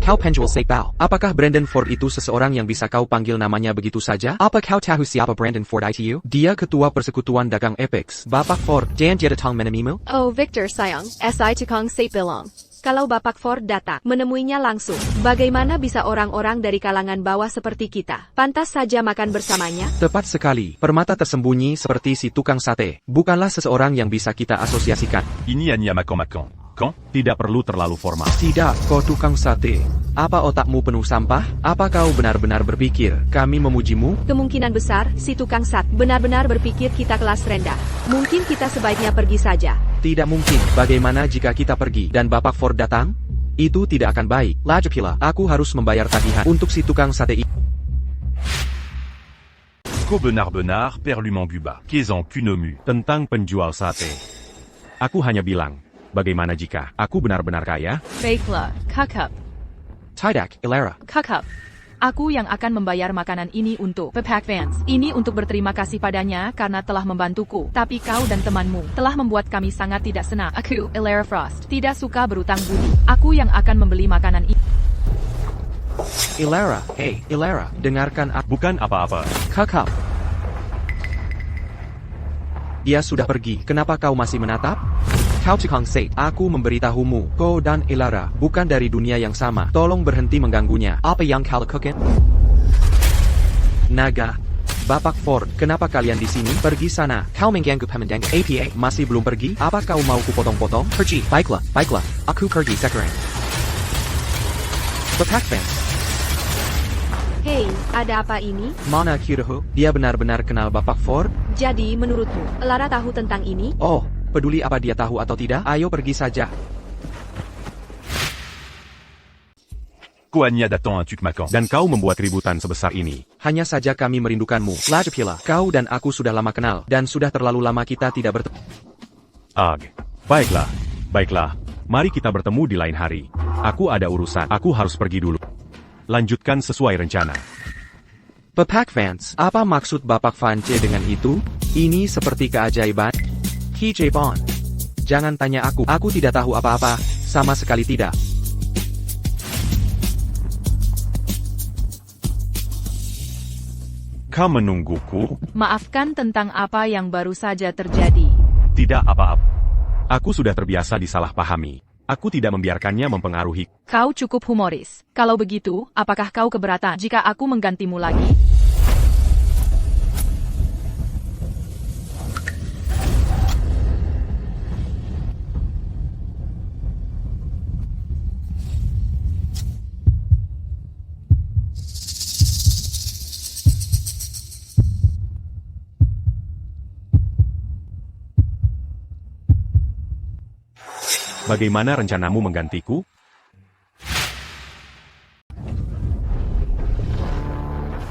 C: Kau penjual sate bao. Apakah Brandon Ford itu seseorang yang bisa kau panggil namanya begitu saja? Apa kau tahu siapa Brandon Ford itu? Dia ketua persekutuan dagang Apex. Bapak Ford, jangan jedatang menemimu?
D: Oh Victor sayang, SI tukang sate belong. Kalau Bapak Ford datang, menemuinya langsung. Bagaimana bisa orang-orang dari kalangan bawah seperti kita pantas saja makan bersamanya?
C: Tepat sekali. Permata tersembunyi seperti si tukang sate. Bukanlah seseorang yang bisa kita asosiasikan.
B: Ini hanya makan-makan. Quand?
A: Tidak perlu terlalu formal.
C: Tidak, kau tukang sate. Apa otakmu penuh sampah? Apa kau benar-benar berpikir kami memujimu?
D: Kemungkinan besar, si tukang sate benar-benar berpikir kita kelas rendah. Mungkin kita sebaiknya pergi saja.
C: Tidak mungkin. Bagaimana jika kita pergi dan Bapak Ford datang? Itu tidak akan baik. Lajapila, aku harus membayar tagihan untuk si tukang sate itu.
B: Ko benar-benar perlument buba. Kezan kunomu.
A: Tentang penjual sate. Aku hanya bilang, bagaimana jika aku benar-benar kaya?
E: Baiklah, Kakap.
C: Tidak, Ilara.
E: Kakap. Aku yang akan membayar makanan ini untuk Pepak Vance. Ini untuk berterima kasih padanya karena telah membantuku. Tapi kau dan temanmu telah membuat kami sangat tidak senang. Aku, Ilara Frost, tidak suka berutang budi. Aku yang akan membeli makanan ini.
C: Ilara, hey, Ilara, dengarkan aku.
A: Bukan apa-apa.
C: Kakak. Dia sudah pergi. Kenapa kau masih menatap? Kau tukang sate. Aku memberitahumu, kau dan Ilara bukan dari dunia yang sama. Tolong berhenti mengganggunya. Apa yang kau lakukan? Naga. Bapak Ford, kenapa kalian di sini? Pergi sana. Kau mengganggu pemandang APA. Masih belum pergi? Apa kau mau kupotong-potong? Pergi. Baiklah, baiklah. Aku pergi sekarang. Bapak Vance.
D: Hei, ada apa ini?
C: Mana Kiraho? Dia benar-benar kenal Bapak Ford?
D: Jadi menurutmu, Lara tahu tentang ini?
C: Oh, peduli apa dia tahu atau tidak? Ayo pergi saja.
B: Koanya datang un tuk makan.
A: Dan kau membuat ributan sebesar ini.
C: Hanya saja kami merindukanmu. Lajapila, kau dan aku sudah lama kenal, dan sudah terlalu lama kita tidak bertemu.
A: Ag. Baiklah. Baiklah. Mari kita bertemu di lain hari. Aku ada urusan, aku harus pergi dulu. Lanjutkan sesuai rencana.
C: Bapak Vance, apa maksud Bapak Vance dengan itu? Ini seperti keajaiban. KJ Bond. Jangan tanya aku tidak tahu apa-apa, sama sekali tidak.
A: Kau menungguku?
E: Maafkan tentang apa yang baru saja terjadi.
A: Tidak apa-apa. Aku sudah terbiasa disalahpahami. Aku tidak membiarkannya mempengaruhi.
E: Kau cukup humoris. Kalau begitu, apakah kau keberatan jika aku menggantimu lagi?
A: Bagaimana rencanamu menggantiku?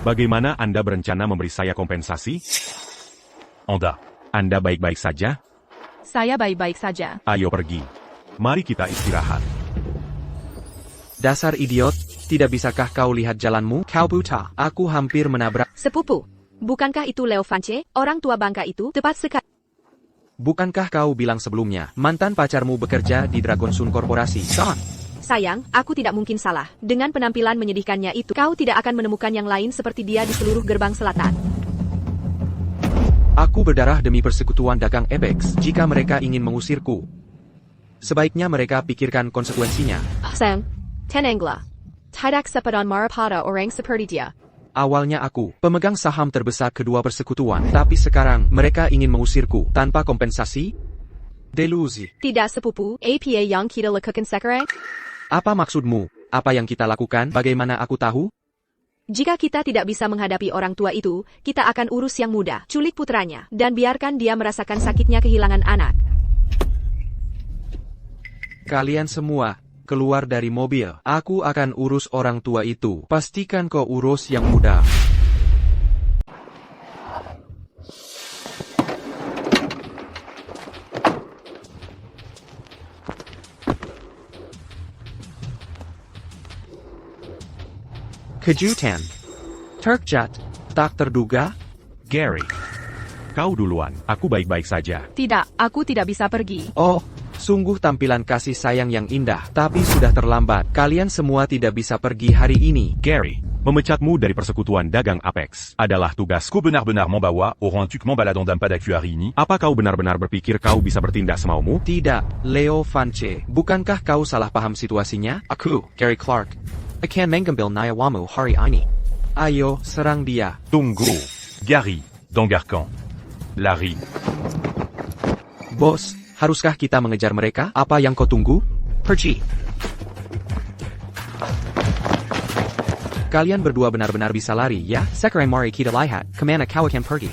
A: Bagaimana Anda berencana memberi saya kompensasi?
B: Anda.
A: Anda baik-baik saja?
E: Saya baik-baik saja.
A: Ayo pergi. Mari kita istirahat.
C: Dasar idiot, tidak bisakah kau lihat jalanmu? Kau buta. Aku hampir menabrak.
D: Sepupu, bukankah itu Leo Vance, orang tua bangka itu? Tepat sekali.
C: Bukankah kau bilang sebelumnya, mantan pacarmu bekerja di Dragon Sun Corporasi? Son.
D: Sayang, aku tidak mungkin salah. Dengan penampilan menyedihkannya itu, kau tidak akan menemukan yang lain seperti dia di seluruh gerbang selatan.
C: Aku berdarah demi persekutuan dagang Apex. Jika mereka ingin mengusirku, sebaiknya mereka pikirkan konsekuensinya.
D: Sayang, Tenengla. Tidak sepadan marapada orang seperti dia.
C: Awalnya aku, pemegang saham terbesar kedua persekutuan, tapi sekarang, mereka ingin mengusirku, tanpa kompensasi? Delusi.
D: Tidak sepupu, apa yang kita lakukan sekarang?
C: Apa maksudmu? Apa yang kita lakukan? Bagaimana aku tahu?
D: Jika kita tidak bisa menghadapi orang tua itu, kita akan urus yang muda, culik putranya, dan biarkan dia merasakan sakitnya kehilangan anak.
C: Kalian semua, keluar dari mobil. Aku akan urus orang tua itu. Pastikan kau urus yang muda. Kejutan. Terkejut. Tak terduga.
A: Gary. Kau duluan. Aku baik-baik saja.
E: Tidak, aku tidak bisa pergi.
C: Oh, sungguh tampilan kasih sayang yang indah. Tapi sudah terlambat. Kalian semua tidak bisa pergi hari ini.
A: Gary, memecatmu dari persekutuan dagang Apex adalah tugasku.
B: Qu'au benar-benar m'embawa, auront-tu que m'embaladant d'un pas d'actuarini?
A: Apa kau benar-benar berpikir kau bisa bertindak semaumu?
C: Tidak, Leo Vance. Bukankah kau salah paham situasinya? Aku, Gary Clark. Akan mengambil nyawamu hari ini. Ayo, serang dia.
B: Tunggu. Gary, d'Angarcan. Larry.
C: Bos, haruskah kita mengejar mereka? Apa yang kau tunggu? Pergi. Kalian berdua benar-benar bisa lari, ya? Sekarang mari kita lihat, kemana kau akan pergi.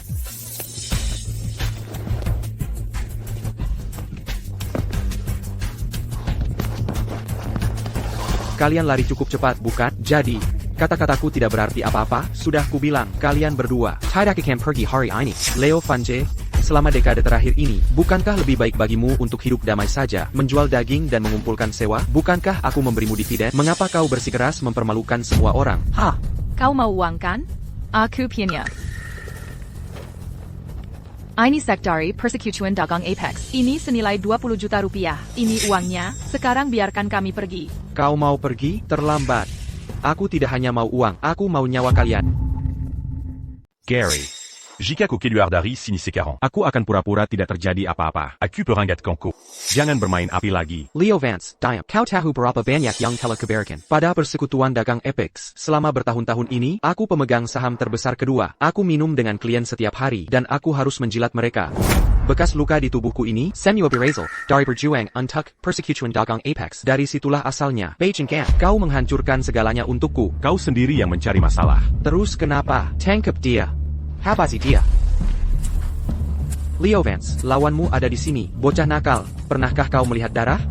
C: Kalian lari cukup cepat, bukan? Jadi, kata-kataku tidak berarti apa-apa, sudah kubilang, kalian berdua, tidak akan pergi hari ini. Leo Vance, selama dekade terakhir ini, bukankah lebih baik bagimu untuk hidup damai saja, menjual daging dan mengumpulkan sewa? Bukankah aku memberimu dividen? Mengapa kau bersikeras mempermalukan semua orang? Hah?
E: Kau mau uang kan? Aku punya. Ini sekretari persekutuan dagang Apex. Ini senilai 20 juta rupiah. Ini uangnya, sekarang biarkan kami pergi.
C: Kau mau pergi? Terlambat. Aku tidak hanya mau uang, aku mau nyawa kalian.
A: Gary,
B: Jika Kokeluardari signe ses 40.
A: aku akan pura-pura tidak terjadi apa-apa.
B: Aku Peringat Kanko.
A: Jangan bermain api lagi.
C: Leo Vance, diam. Kau tahu berapa banyak yang telah kuberikan pada persekutuan dagang Apex. Selama bertahun-tahun ini, aku pemegang saham terbesar kedua. Aku minum dengan klien setiap hari, dan aku harus menjilat mereka. Bekas luka di tubuhku ini, Samuel Birazel, dari Berjuang Untuk Persekutuan Dagang Apex. Dari situlah asalnya. Beijing Gang, kau menghancurkan segalanya untukku.
A: Kau sendiri yang mencari masalah.
C: Terus kenapa? Tangkap dia. Habisi dia. Leo Vance, lawanmu ada di sini, bocah nakal. Pernahkah kau melihat darah?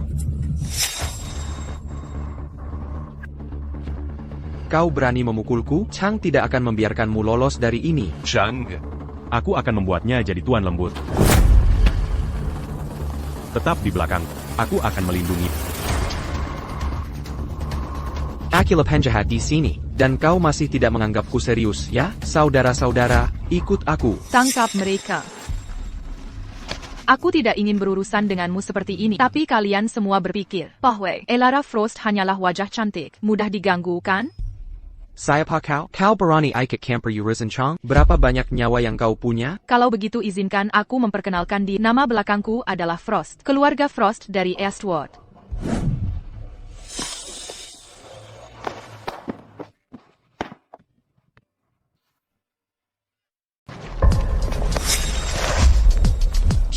C: Kau berani memukulku? Chang tidak akan membiarkanmu lolos dari ini.
B: Chang.
A: Aku akan membuatnya jadi tuan lembut. Tetap di belakang. Aku akan melindungi.
C: Akulah penjahat di sini, dan kau masih tidak menganggapku serius, ya? Saudara-saudara, ikut aku.
E: Tangkap mereka. Aku tidak ingin berurusan denganmu seperti ini, tapi kalian semua berpikir bahwa Elara Frost hanyalah wajah cantik, mudah diganggu, kan?
C: Siapa kau? Kau berani ikut camper Urizen Chong? Berapa banyak nyawa yang kau punya?
E: Kalau begitu izinkan aku memperkenalkan diri. Nama belakangku adalah Frost, keluarga Frost dari Eastward.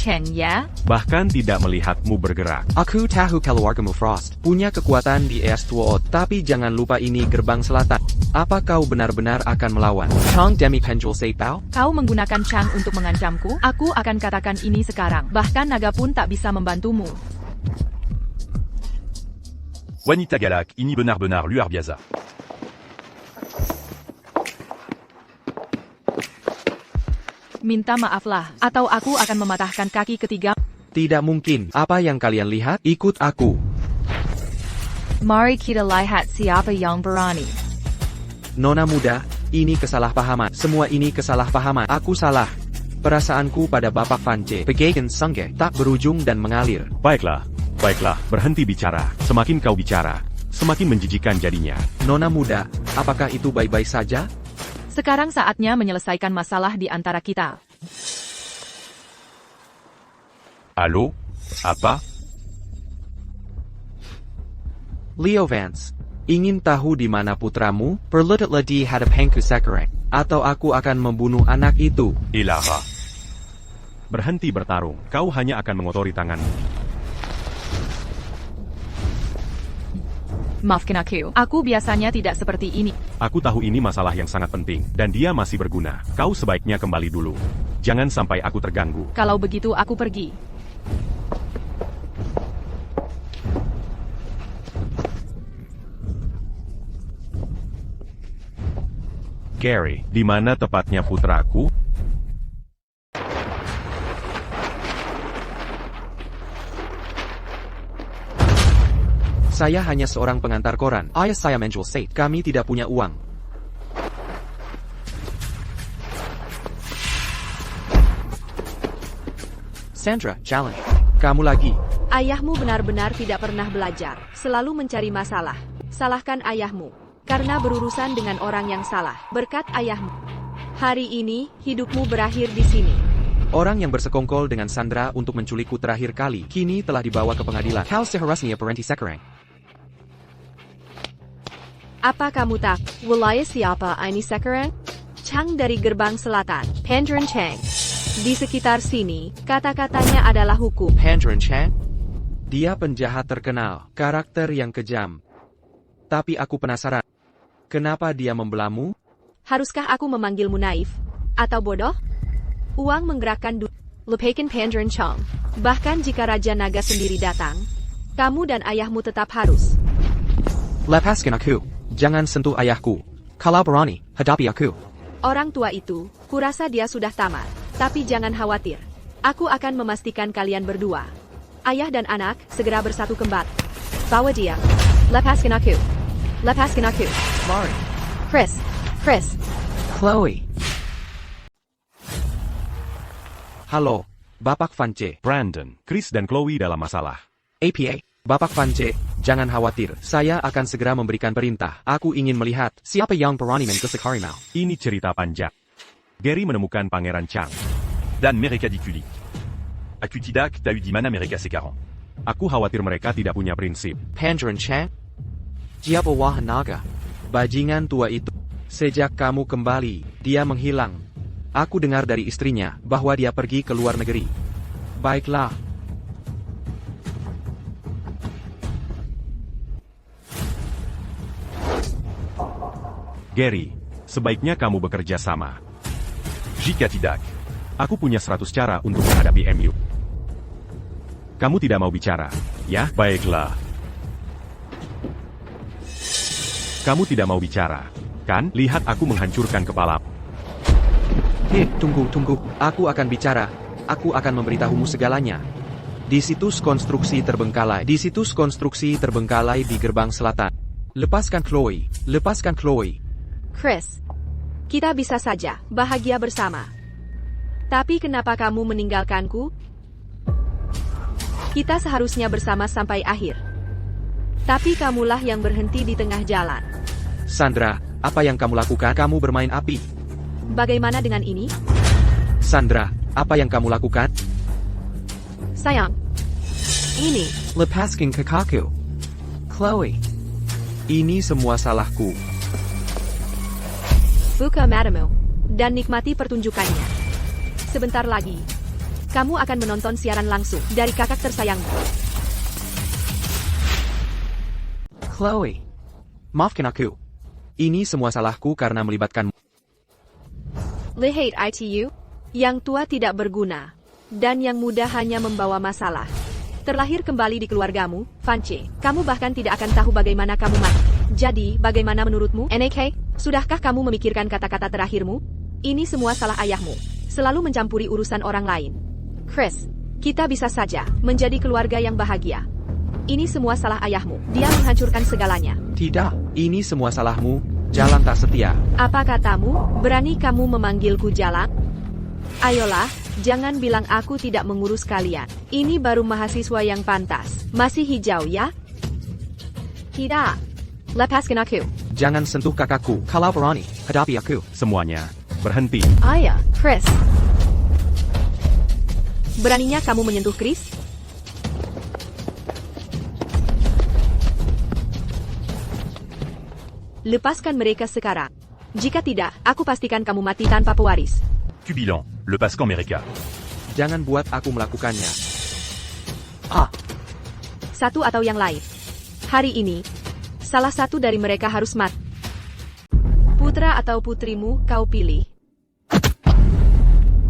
E: Cheng ya?
A: Bahkan tidak melihatmu bergerak.
C: Aku tahu keluargamu Frost punya kekuatan di Eastward, tapi jangan lupa ini gerbang selatan. Apa kau benar-benar akan melawan Chong Demi Penjul Seipao?
E: Kau menggunakan Chang untuk mengancamku? Aku akan katakan ini sekarang. Bahkan naga pun tak bisa membantumu.
B: Wanita galak, ini benar-benar luar biasa.
E: Minta maaflah, atau aku akan mematahkan kaki ketiga.
C: Tidak mungkin. Apa yang kalian lihat? Ikut aku.
E: Mari kita lihat siapa yang berani.
C: Nona muda, ini kesalahpahaman. Semua ini kesalahpahaman. Aku salah. Perasaanku pada Bapak Fance bagaikan sungai, tak berujung dan mengalir.
A: Baiklah, baiklah, berhenti bicara. Semakin kau bicara, semakin menjijikan jadinya.
C: Nona muda, apakah itu baik-baik saja?
E: Sekarang saatnya menyelesaikan masalah di antara kita.
B: Halo? Apa?
C: Leo Vance, ingin tahu di mana putramu? Perlututlah di hadapanku sekarang, atau aku akan membunuh anak itu.
B: Elara.
A: Berhenti bertarung, kau hanya akan mengotori tanganmu.
E: Maafkan aku biasanya tidak seperti ini.
A: Aku tahu ini masalah yang sangat penting, dan dia masih berguna. Kau sebaiknya kembali dulu. Jangan sampai aku terganggu.
E: Kalau begitu aku pergi.
A: Gary, di mana tepatnya putraku?
C: Saya hanya seorang pengantar koran. Ayah saya menjual set. Kami tidak punya uang. Sandra, challenge. Kamu lagi.
D: Ayahmu benar-benar tidak pernah belajar, selalu mencari masalah. Salahkan ayahmu, karena berurusan dengan orang yang salah. Berkat ayahmu. Hari ini, hidupmu berakhir di sini.
C: Orang yang bersekongkol dengan Sandra untuk menculikku terakhir kali, kini telah dibawa ke pengadilan. Kau seharusnya berhenti sekarang.
D: Apa kamu tak? Wilayah siapa ini sekarang? Chang dari gerbang selatan, Pendron Chang. Di sekitar sini, kata-katanya adalah hukum.
C: Pendron Chang? Dia penjahat terkenal, karakter yang kejam. Tapi aku penasaran, kenapa dia membelamu?
D: Haruskah aku memanggilmu naif? Atau bodoh? Uang menggerakkan Lepaskan Pendron Chang. Bahkan jika Raja Naga sendiri datang, kamu dan ayahmu tetap harus.
C: Lepaskan aku. Jangan sentuh ayahku. Kalau berani, hadapi aku.
D: Orang tua itu, kurasa dia sudah tamat. Tapi jangan khawatir. Aku akan memastikan kalian berdua, ayah dan anak, segera bersatu kembali. Bawa dia. Lepaskan aku. Lepaskan aku.
C: Mari.
D: Chris.
C: Chloe. Halo, Bapak Fance.
A: Brandon, Chris dan Chloe dalam masalah.
C: APA, Bapak Fance, jangan khawatir. Saya akan segera memberikan perintah. Aku ingin melihat siapa yang berani menggusuk harimau.
A: Ini cerita panjang. Gary menemukan Pangeran Chang.
B: Dan mereka diculik. Aku tidak tahu di mana mereka sekarang.
A: Aku khawatir mereka tidak punya prinsip.
C: Pendron Chang? Siapa wah naga? Bajingan tua itu. Sejak kamu kembali, dia menghilang. Aku dengar dari istrinya bahwa dia pergi ke luar negeri. Baiklah.
A: Gary, sebaiknya kamu bekerja sama.
B: Jika tidak.
A: Aku punya 100 cara untuk menghadapi MU. Kamu tidak mau bicara, ya? Baiklah. Kamu tidak mau bicara, kan? Lihat aku menghancurkan kepala.
C: Tunggu. Aku akan bicara. Aku akan memberitahumu segalanya. Di situs konstruksi terbengkalai. Di situs konstruksi terbengkalai di gerbang selatan. Lepaskan Chloe. Lepaskan Chloe.
D: Chris, kita bisa saja bahagia bersama. Tapi kenapa kamu meninggalkanku? Kita seharusnya bersama sampai akhir. Tapi kamulah yang berhenti di tengah jalan.
C: Sandra, apa yang kamu lakukan? Kamu bermain api.
D: Bagaimana dengan ini?
C: Sandra, apa yang kamu lakukan?
D: Sayang, ini
C: Lepaskan kakakku. Chloe. Ini semua salahku.
D: buka matamu dan nikmati pertunjukannya. Sebentar lagi, kamu akan menonton siaran langsung dari kakak tersayangmu.
C: Chloe. Maafkan aku. Ini semua salahku karena melibatkanmu.
D: The hate ITU, yang tua tidak berguna, dan yang muda hanya membawa masalah. Terlahir kembali di keluargamu, Vance. Kamu bahkan tidak akan tahu bagaimana kamu mati. Jadi, bagaimana menurutmu, NAK? Sudahkah kamu memikirkan kata-kata terakhirmu? Ini semua salah ayahmu. Selalu mencampuri urusan orang lain. Chris, kita bisa saja menjadi keluarga yang bahagia. Ini semua salah ayahmu. Dia menghancurkan segalanya.
C: Tidak, ini semua salahmu. Jalan tak setia.
D: Apa katamu? Berani kamu memanggilku Jalang? Ayolah, jangan bilang aku tidak mengurus kalian. Ini baru mahasiswa yang pantas. Masih hijau ya? Tidak. Lepaskan aku.
C: Jangan sentuh kakakku. Kalau berani, hadapi aku.
A: Semuanya, berhenti.
D: Ayah, Chris. Beraninya kamu menyentuh Chris? Lepaskan mereka sekarang. Jika tidak, aku pastikan kamu mati tanpa pewaris.
B: Cubilan, lepaskan mereka.
C: Jangan buat aku melakukannya.
D: Satu atau yang lain. Hari ini, salah satu dari mereka harus mati. Putra atau putrimu, kau pilih.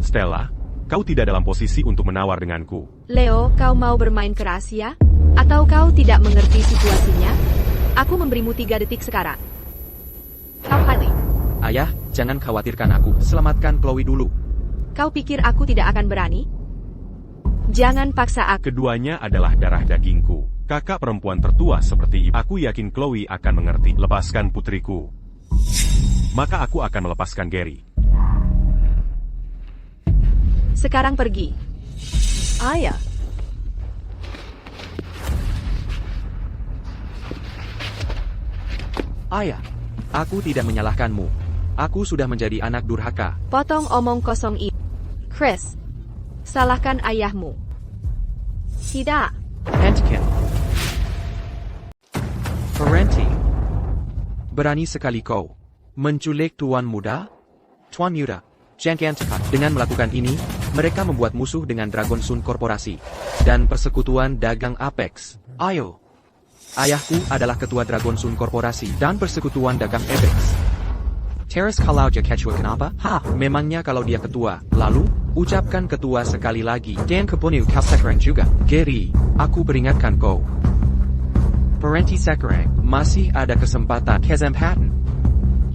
A: Stella, kau tidak dalam posisi untuk menawar denganku.
D: Leo, kau mau bermain keras ya? Atau kau tidak mengerti situasinya? Aku memberimu 3 detik sekarang. Kau Harley.
C: Ayah, jangan khawatirkan aku. Selamatkan Chloe dulu.
D: Kau pikir aku tidak akan berani? Jangan paksa aku.
A: Keduanya adalah darah dagingku. Kakak perempuan tertua seperti ibu. Aku yakin Chloe akan mengerti. Lepaskan putriku. Maka aku akan melepaskan Gary.
D: Sekarang pergi. Ayah.
C: Ayah, aku tidak menyalahkanmu. Aku sudah menjadi anak durhaka.
D: Potong omong kosong ini. Chris, salahkan ayahmu. Tidak.
C: Hentkin. Parenti. Berani sekali kau menculik tuan muda? Tuan muda, jangan cepat. Dengan melakukan ini, mereka membuat musuh dengan Dragon Sun Korporasi dan Persekutuan Dagang Apex. Ayo. Ayahku adalah ketua Dragon Sun Korporasi dan Persekutuan Dagang Apex. Teres kalau dia ketua kenapa? Memangnya kalau dia ketua. Lalu, ucapkan ketua sekali lagi. Dan kepunyai kau sekarang juga. Gary, aku peringatkan kau. Parenti sekarang, masih ada kesempatan. Kesempatan.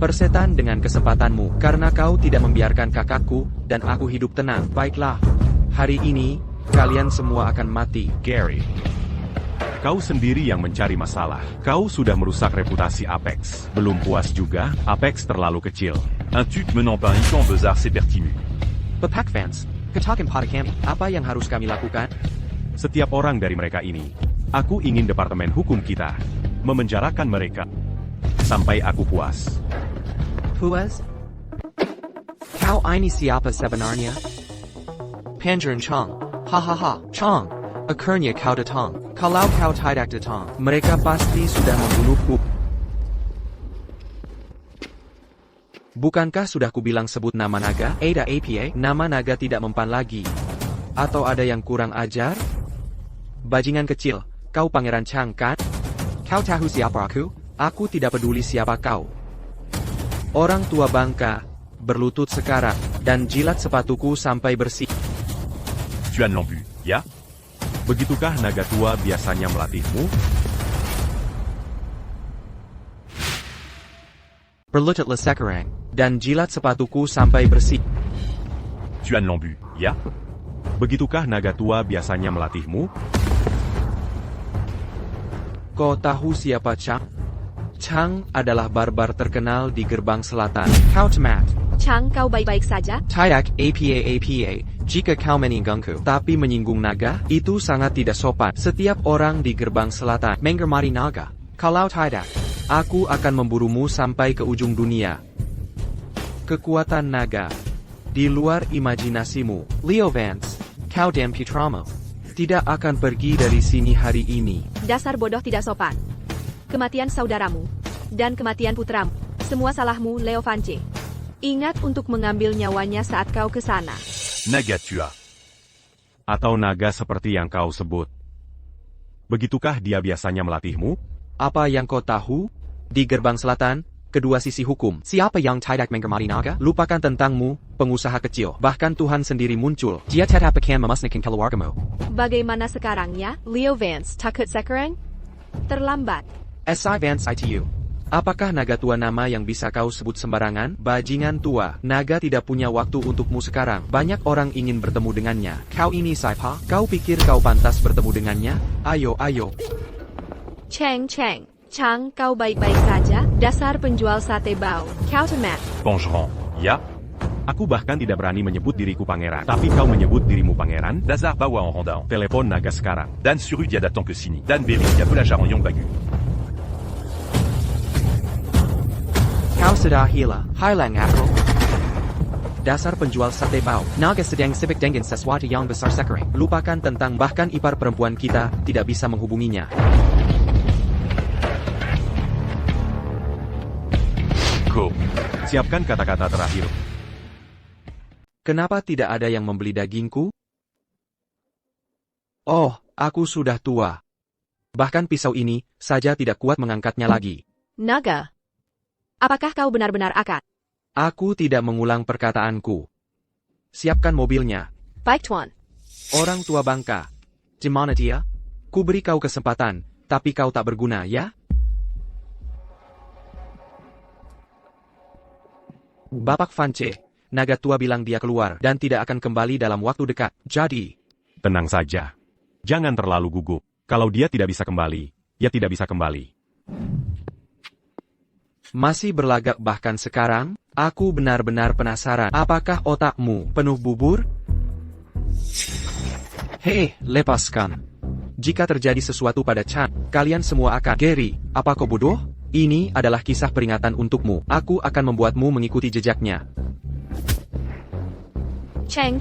C: Persetan dengan kesempatanmu, karena kau tidak membiarkan kakakku, dan aku hidup tenang. Baiklah. Hari ini, kalian semua akan mati.
A: Gary, kau sendiri yang mencari masalah. Kau sudah merusak reputasi Apex. Belum puas juga, Apex terlalu kecil.
B: Un tut menant par un camp Beaux Arts c'est pertimu.
C: Pepak fans, katakan pada kami, apa yang harus kami lakukan?
A: Setiap orang dari mereka ini, aku ingin Departemen Hukum kita memenjarakan mereka sampai aku puas.
C: Puas? Kau ini siapa sebenarnya? Panjaran Chong. Hahaha, Chong. Akhirnya kau datang. Kalau kau tidak datang, mereka pasti sudah membunuhku. Bukankah sudah kubilang sebut nama naga? Ada APA, nama naga tidak mempan lagi. Atau ada yang kurang ajar? Bajingan kecil, kau Pangeran Chang kan? Kau tahu siapa aku? Aku tidak peduli siapa kau. Orang tua bangka, berlutut sekarang, dan jilat sepatuku sampai bersih.
B: Tuan Lambu, ya?
A: Begitukah naga tua biasanya melatihmu?
C: Berlututlah sekarang, dan jilat sepatuku sampai bersih.
B: Tuan Lambu, ya?
A: Begitukah naga tua biasanya melatihmu?
C: Kau tahu siapa Chang? Chang adalah barbar terkenal di gerbang selatan. Kau cemat.
D: Chang, kau baik-baik saja?
C: Tayak apa, jika kau meninggungku tapi menyinggung naga, itu sangat tidak sopan. Setiap orang di gerbang selatan menghormati naga. Kalau tidak, aku akan memburumu sampai ke ujung dunia. Kekuatan naga di luar imajinasimu. Leo Vance, kau dan putramu tidak akan pergi dari sini hari ini.
D: Dasar bodoh tidak sopan. Kematian saudaramu dan kematian putramu, semua salahmu, Leo Vance. Ingat untuk mengambil nyawanya saat kau ke sana.
B: Naga tua.
A: Atau naga seperti yang kau sebut. Begitukah dia biasanya melatihmu?
C: Apa yang kau tahu? Di gerbang selatan, kedua sisi hukum. Siapa yang tidak menghormati naga? Lupakan tentangmu, pengusaha kecil. Bahkan Tuhan sendiri muncul. Dia tidak akan memusnahkan keluargamu.
D: Bagaimana sekarangnya, Leo Vance? Takut sekarang? Terlambat.
C: SI Vance ITU. Apakah naga tua nama yang bisa kau sebut sembarangan? Bajingan tua. Naga tidak punya waktu untukmu sekarang. Banyak orang ingin bertemu dengannya. Kau ini siapa? Kau pikir kau pantas bertemu dengannya? Ayo.
D: Chang, Chang, kau baik-baik saja? Dasar penjual sate bau. Kau cemat.
B: Pongeron. Ya?
A: Aku bahkan tidak berani menyebut diriku pangeran. Tapi kau menyebut dirimu pangeran?
B: Dazar Bawa en Rondin.
A: Telepon naga sekarang.
B: Dan Suru Diadaton que Sini. Dan Berry Diabolajar en Yongbagu.
C: Kau sudah gila. Hilang aku. Dasar penjual sate bau. Naga sedang sibuk dengan sesuatu yang besar sekarang. Lupakan tentang bahkan ipar perempuan kita tidak bisa menghubunginya.
B: Go.
A: Siapkan kata-kata terakhir.
C: Kenapa tidak ada yang membeli dagingku? Oh, aku sudah tua. Bahkan pisau ini saja tidak kuat mengangkatnya lagi.
D: Naga. Apakah kau benar-benar akad?
C: Aku tidak mengulang perkataanku. Siapkan mobilnya.
D: Baik, Tuan.
C: Orang tua bangka. Di mana dia? Ku beri kau kesempatan, tapi kau tak berguna, ya? Bapak Vance, naga tua bilang dia keluar dan tidak akan kembali dalam waktu dekat. Jadi,
A: Tenang saja. Jangan terlalu gugup. Kalau dia tidak bisa kembali, ya tidak bisa kembali.
C: masih berlagak bahkan sekarang, aku benar-benar penasaran. Apakah otakmu penuh bubur? Hei, lepaskan. Jika terjadi sesuatu pada Chan, kalian semua akan... Gary, apa kau bodoh? Ini adalah kisah peringatan untukmu. Aku akan membuatmu mengikuti jejaknya.
D: Chang,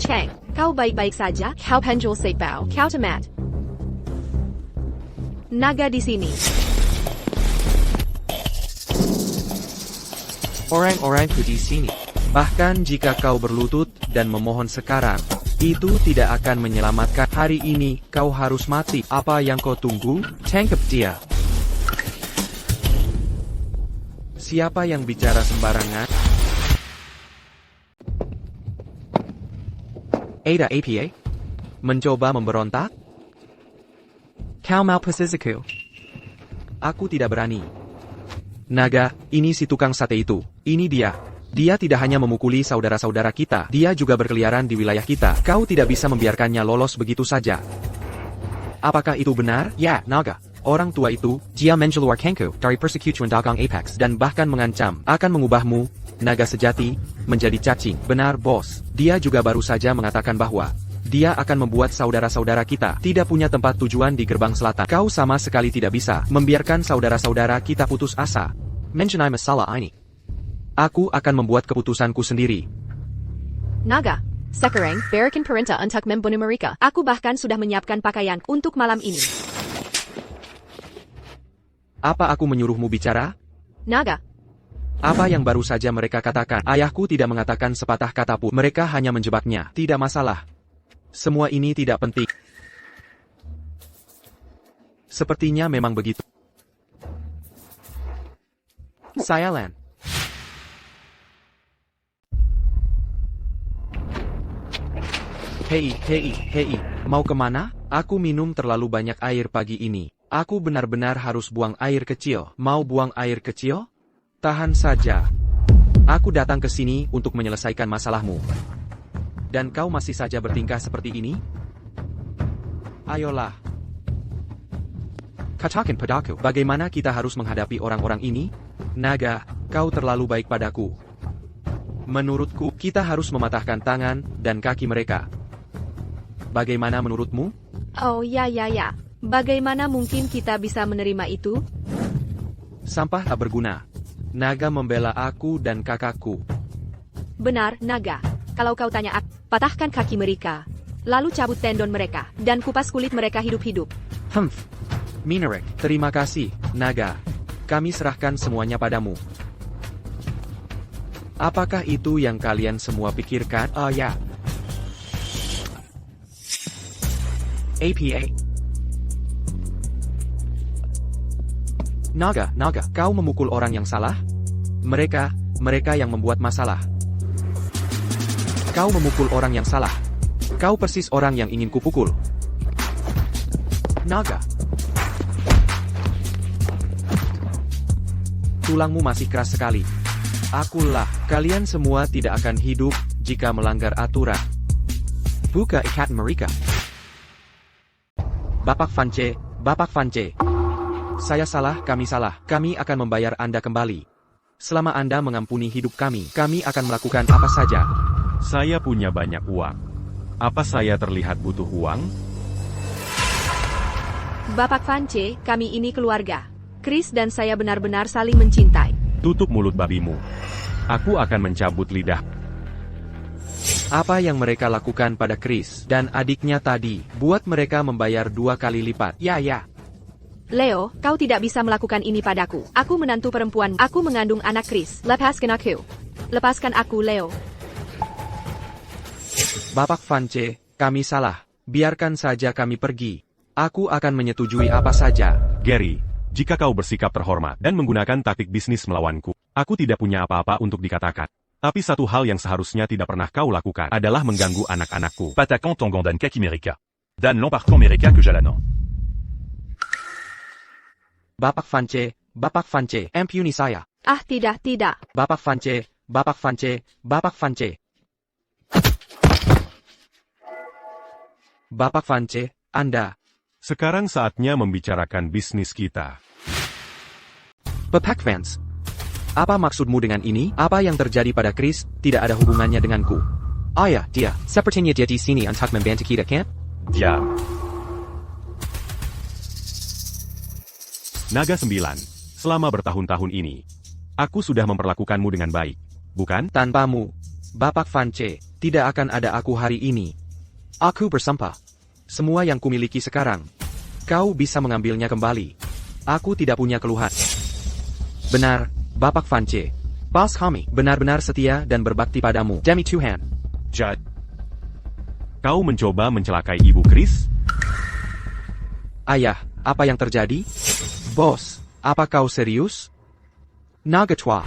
D: kau baik-baik saja? Kau penjual sate bau. Kau cemat. Naga di sini.
C: Orang-orangku di sini. Bahkan jika kau berlutut dan memohon sekarang, itu tidak akan menyelamatkan. Hari ini kau harus mati. Apa yang kau tunggu? Tangkap dia. Siapa yang bicara sembarangan? Ada APA? Mencoba memberontak? Kau mau pesisiku? Aku tidak berani. Naga, ini si tukang sate itu. Ini dia. Dia tidak hanya memukuli saudara-saudara kita, dia juga berkeliaran di wilayah kita. Kau tidak bisa membiarkannya lolos begitu saja. Apakah itu benar? Ya, Naga. Orang tua itu, dia mengeluarkanku dari persekutuan dagang Apex dan bahkan mengancam akan mengubahmu, naga sejati, menjadi cacing. Benar, bos. Dia juga baru saja mengatakan bahwa dia akan membuat saudara-saudara kita tidak punya tempat tujuan di gerbang selatan. Kau sama sekali tidak bisa membiarkan saudara-saudara kita putus asa. Mengenai masalah ini, aku akan membuat keputusanku sendiri.
D: Naga, sekarang, berikan perintah untuk membunuh mereka. Aku bahkan sudah menyiapkan pakaian untuk malam ini.
C: Apa aku menyuruhmu bicara?
D: Naga,
C: Apa yang baru saja mereka katakan? Ayahku tidak mengatakan sepatah kata pun. Mereka hanya menjebaknya. Tidak masalah. Semua ini tidak penting. Sepertinya memang begitu. Saya Lan. Hei, mau kemana? Aku minum terlalu banyak air pagi ini. Aku benar-benar harus buang air kecil. Mau buang air kecil? Tahan saja. Aku datang ke sini untuk menyelesaikan masalahmu. Dan kau masih saja bertingkah seperti ini? Ayolah. Katakan padaku, bagaimana kita harus menghadapi orang-orang ini? Naga, kau terlalu baik padaku. Menurutku, kita harus mematahkan tangan dan kaki mereka. Bagaimana menurutmu?
D: Oh ya. Bagaimana mungkin kita bisa menerima itu?
C: Sampah tak berguna. Naga membela aku dan kakakku.
D: Benar, Naga. Kalau kau tanya aku, patahkan kaki mereka. Lalu cabut tendon mereka, dan kupas kulit mereka hidup-hidup.
C: Minarik, terima kasih, Naga. Kami serahkan semuanya padamu. Apakah itu yang kalian semua pikirkan? Oh ya. APA. Naga, kau memukul orang yang salah? Mereka yang membuat masalah. Kau memukul orang yang salah. Kau persis orang yang ingin kupukul. Naga. Tulangmu masih keras sekali. Akulah, kalian semua tidak akan hidup jika melanggar aturan. Buka ikatan mereka. Bapak Vance. Saya salah, kami salah. Kami akan membayar Anda kembali. Selama Anda mengampuni hidup kami akan melakukan apa saja.
A: Saya punya banyak uang. Apa saya terlihat butuh uang?
D: Bapak Vance, kami ini keluarga. Chris dan saya benar-benar saling mencintai.
A: Tutup mulut babimu. Aku akan mencabut lidah.
C: Apa yang mereka lakukan pada Chris dan adiknya tadi, buat mereka membayar 2 kali lipat. Ya.
D: Leo, kau tidak bisa melakukan ini padaku. Aku menantu perempuan. Aku mengandung anak Chris. Lepaskan aku. Lepaskan aku, Leo.
C: Bapak Vance, kami salah. Biarkan saja kami pergi. Aku akan menyetujui apa saja.
A: Gary, jika kau bersikap terhormat dan menggunakan taktik bisnis melawanku, aku tidak punya apa-apa untuk dikatakan. Tapi satu hal yang seharusnya tidak pernah kau lakukan adalah mengganggu anak-anakku.
B: Patakan Tongan dan Kaki Mereka. Dan l'embarquant Mereka ke Jalanan.
C: Bapak Vance, ampuni saya.
D: Ah, tidak.
C: Bapak Vance. Bapak Vance, Anda.
A: Sekarang saatnya membicarakan bisnis kita.
C: Bapak Vance. Apa maksudmu dengan ini? Apa yang terjadi pada Chris tidak ada hubungannya denganku. Ayah, dia. Sepertinya dia di sini untuk membantu kita, kan?
B: Diam.
A: Naga 9, selama bertahun-tahun ini, aku sudah memperlakukanmu dengan baik, bukan?
C: Tanpamu, Bapak Vance, tidak akan ada aku hari ini. Aku bersumpah. Semua yang kumiliki sekarang, kau bisa mengambilnya kembali. Aku tidak punya keluhan. Benar, Bapak Vance. Bos kami benar-benar setia dan berbakti padamu. Demi Tuhan.
A: Judd, kau mencoba mencelakai ibu Chris?
C: Ayah, apa yang terjadi? Bos, apa kau serius? Naga tua.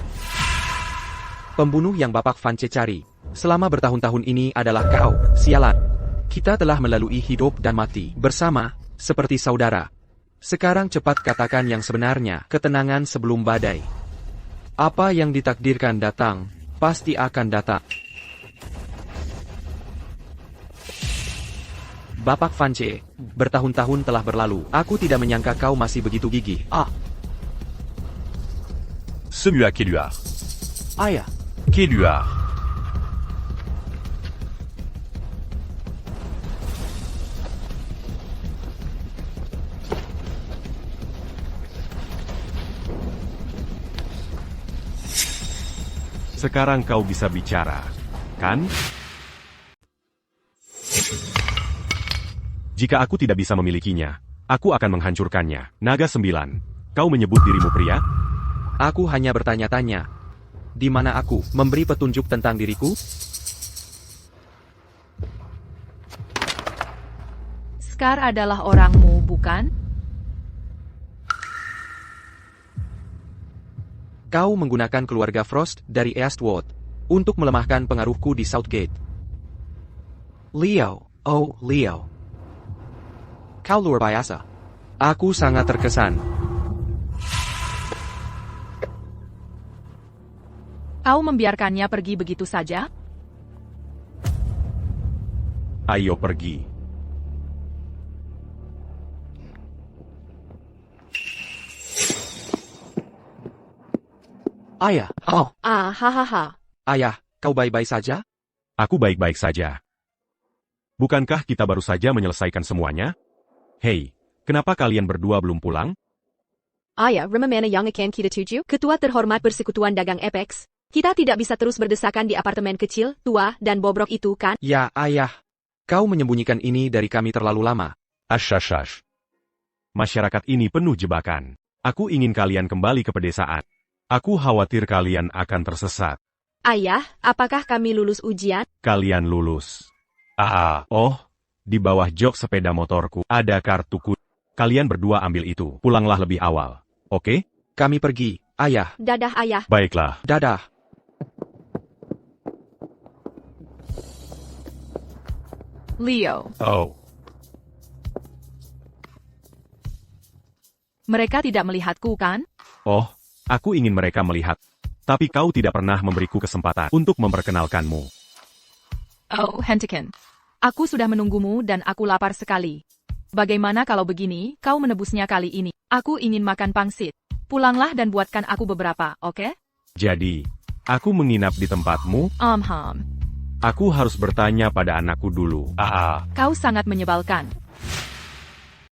C: Pembunuh yang Bapak Vance cari selama bertahun-tahun ini adalah kau, sialan. Kita telah melalui hidup dan mati bersama, seperti saudara. Sekarang cepat katakan yang sebenarnya, ketenangan sebelum badai. Apa yang ditakdirkan datang, pasti akan datang. Bapak Vance, bertahun-tahun telah berlalu. Aku tidak menyangka kau masih begitu gigih.
B: Semua Keluar.
C: Ayah.
B: Keluar.
A: Sekarang kau bisa bicara, kan? Jika aku tidak bisa memilikinya, aku akan menghancurkannya. Naga 9, kau menyebut dirimu pria?
C: Aku hanya bertanya-tanya. Di mana aku memberi petunjuk tentang diriku?
E: Scar adalah orangmu, bukan?
C: Kau menggunakan keluarga Frost dari Eastwood untuk melemahkan pengaruhku di Southgate. Leo, oh Leo. Kau luar biasa. Aku sangat terkesan.
E: Kau membiarkannya pergi begitu saja?
A: Ayo pergi.
C: Ayah, oh,
D: Ah, hahaha.
C: ayah, kau baik-baik saja?
A: Aku baik-baik saja. Bukankah kita baru saja menyelesaikan semuanya? Hei, kenapa kalian berdua belum pulang?
D: Ayah, mana yang akan kita tuju? Ketua terhormat Persekutuan Dagang Apex. Kita tidak bisa terus berdesakan di apartemen kecil, tua, dan bobrok itu kan?
C: Ya, ayah. Kau menyembunyikan ini dari kami terlalu lama.
A: Ash. Masyarakat ini penuh jebakan. Aku ingin kalian kembali ke pedesaan. Aku khawatir kalian akan tersesat.
D: Ayah, apakah kami lulus ujian?
A: Kalian lulus. Oh, di bawah jok sepeda motorku ada kartuku. Kalian berdua ambil itu. Pulanglah lebih awal. Oke?
C: Kami pergi, ayah.
D: Dadah ayah.
A: Baiklah.
C: Dadah.
E: Leo,
A: Oh,
E: mereka tidak melihatku kan?
A: oh, aku ingin mereka melihat. Tapi kau tidak pernah memberiku kesempatan untuk memperkenalkanmu.
E: Oh, Hentikan. Aku sudah menunggumu dan aku lapar sekali. Bagaimana kalau begini, kau menebusnya kali ini? Aku ingin makan pangsit. Pulanglah dan buatkan aku beberapa, oke?
A: Jadi, aku menginap di tempatmu.
E: Ham.
A: Aku harus bertanya pada anakku dulu.
E: Kau sangat menyebalkan.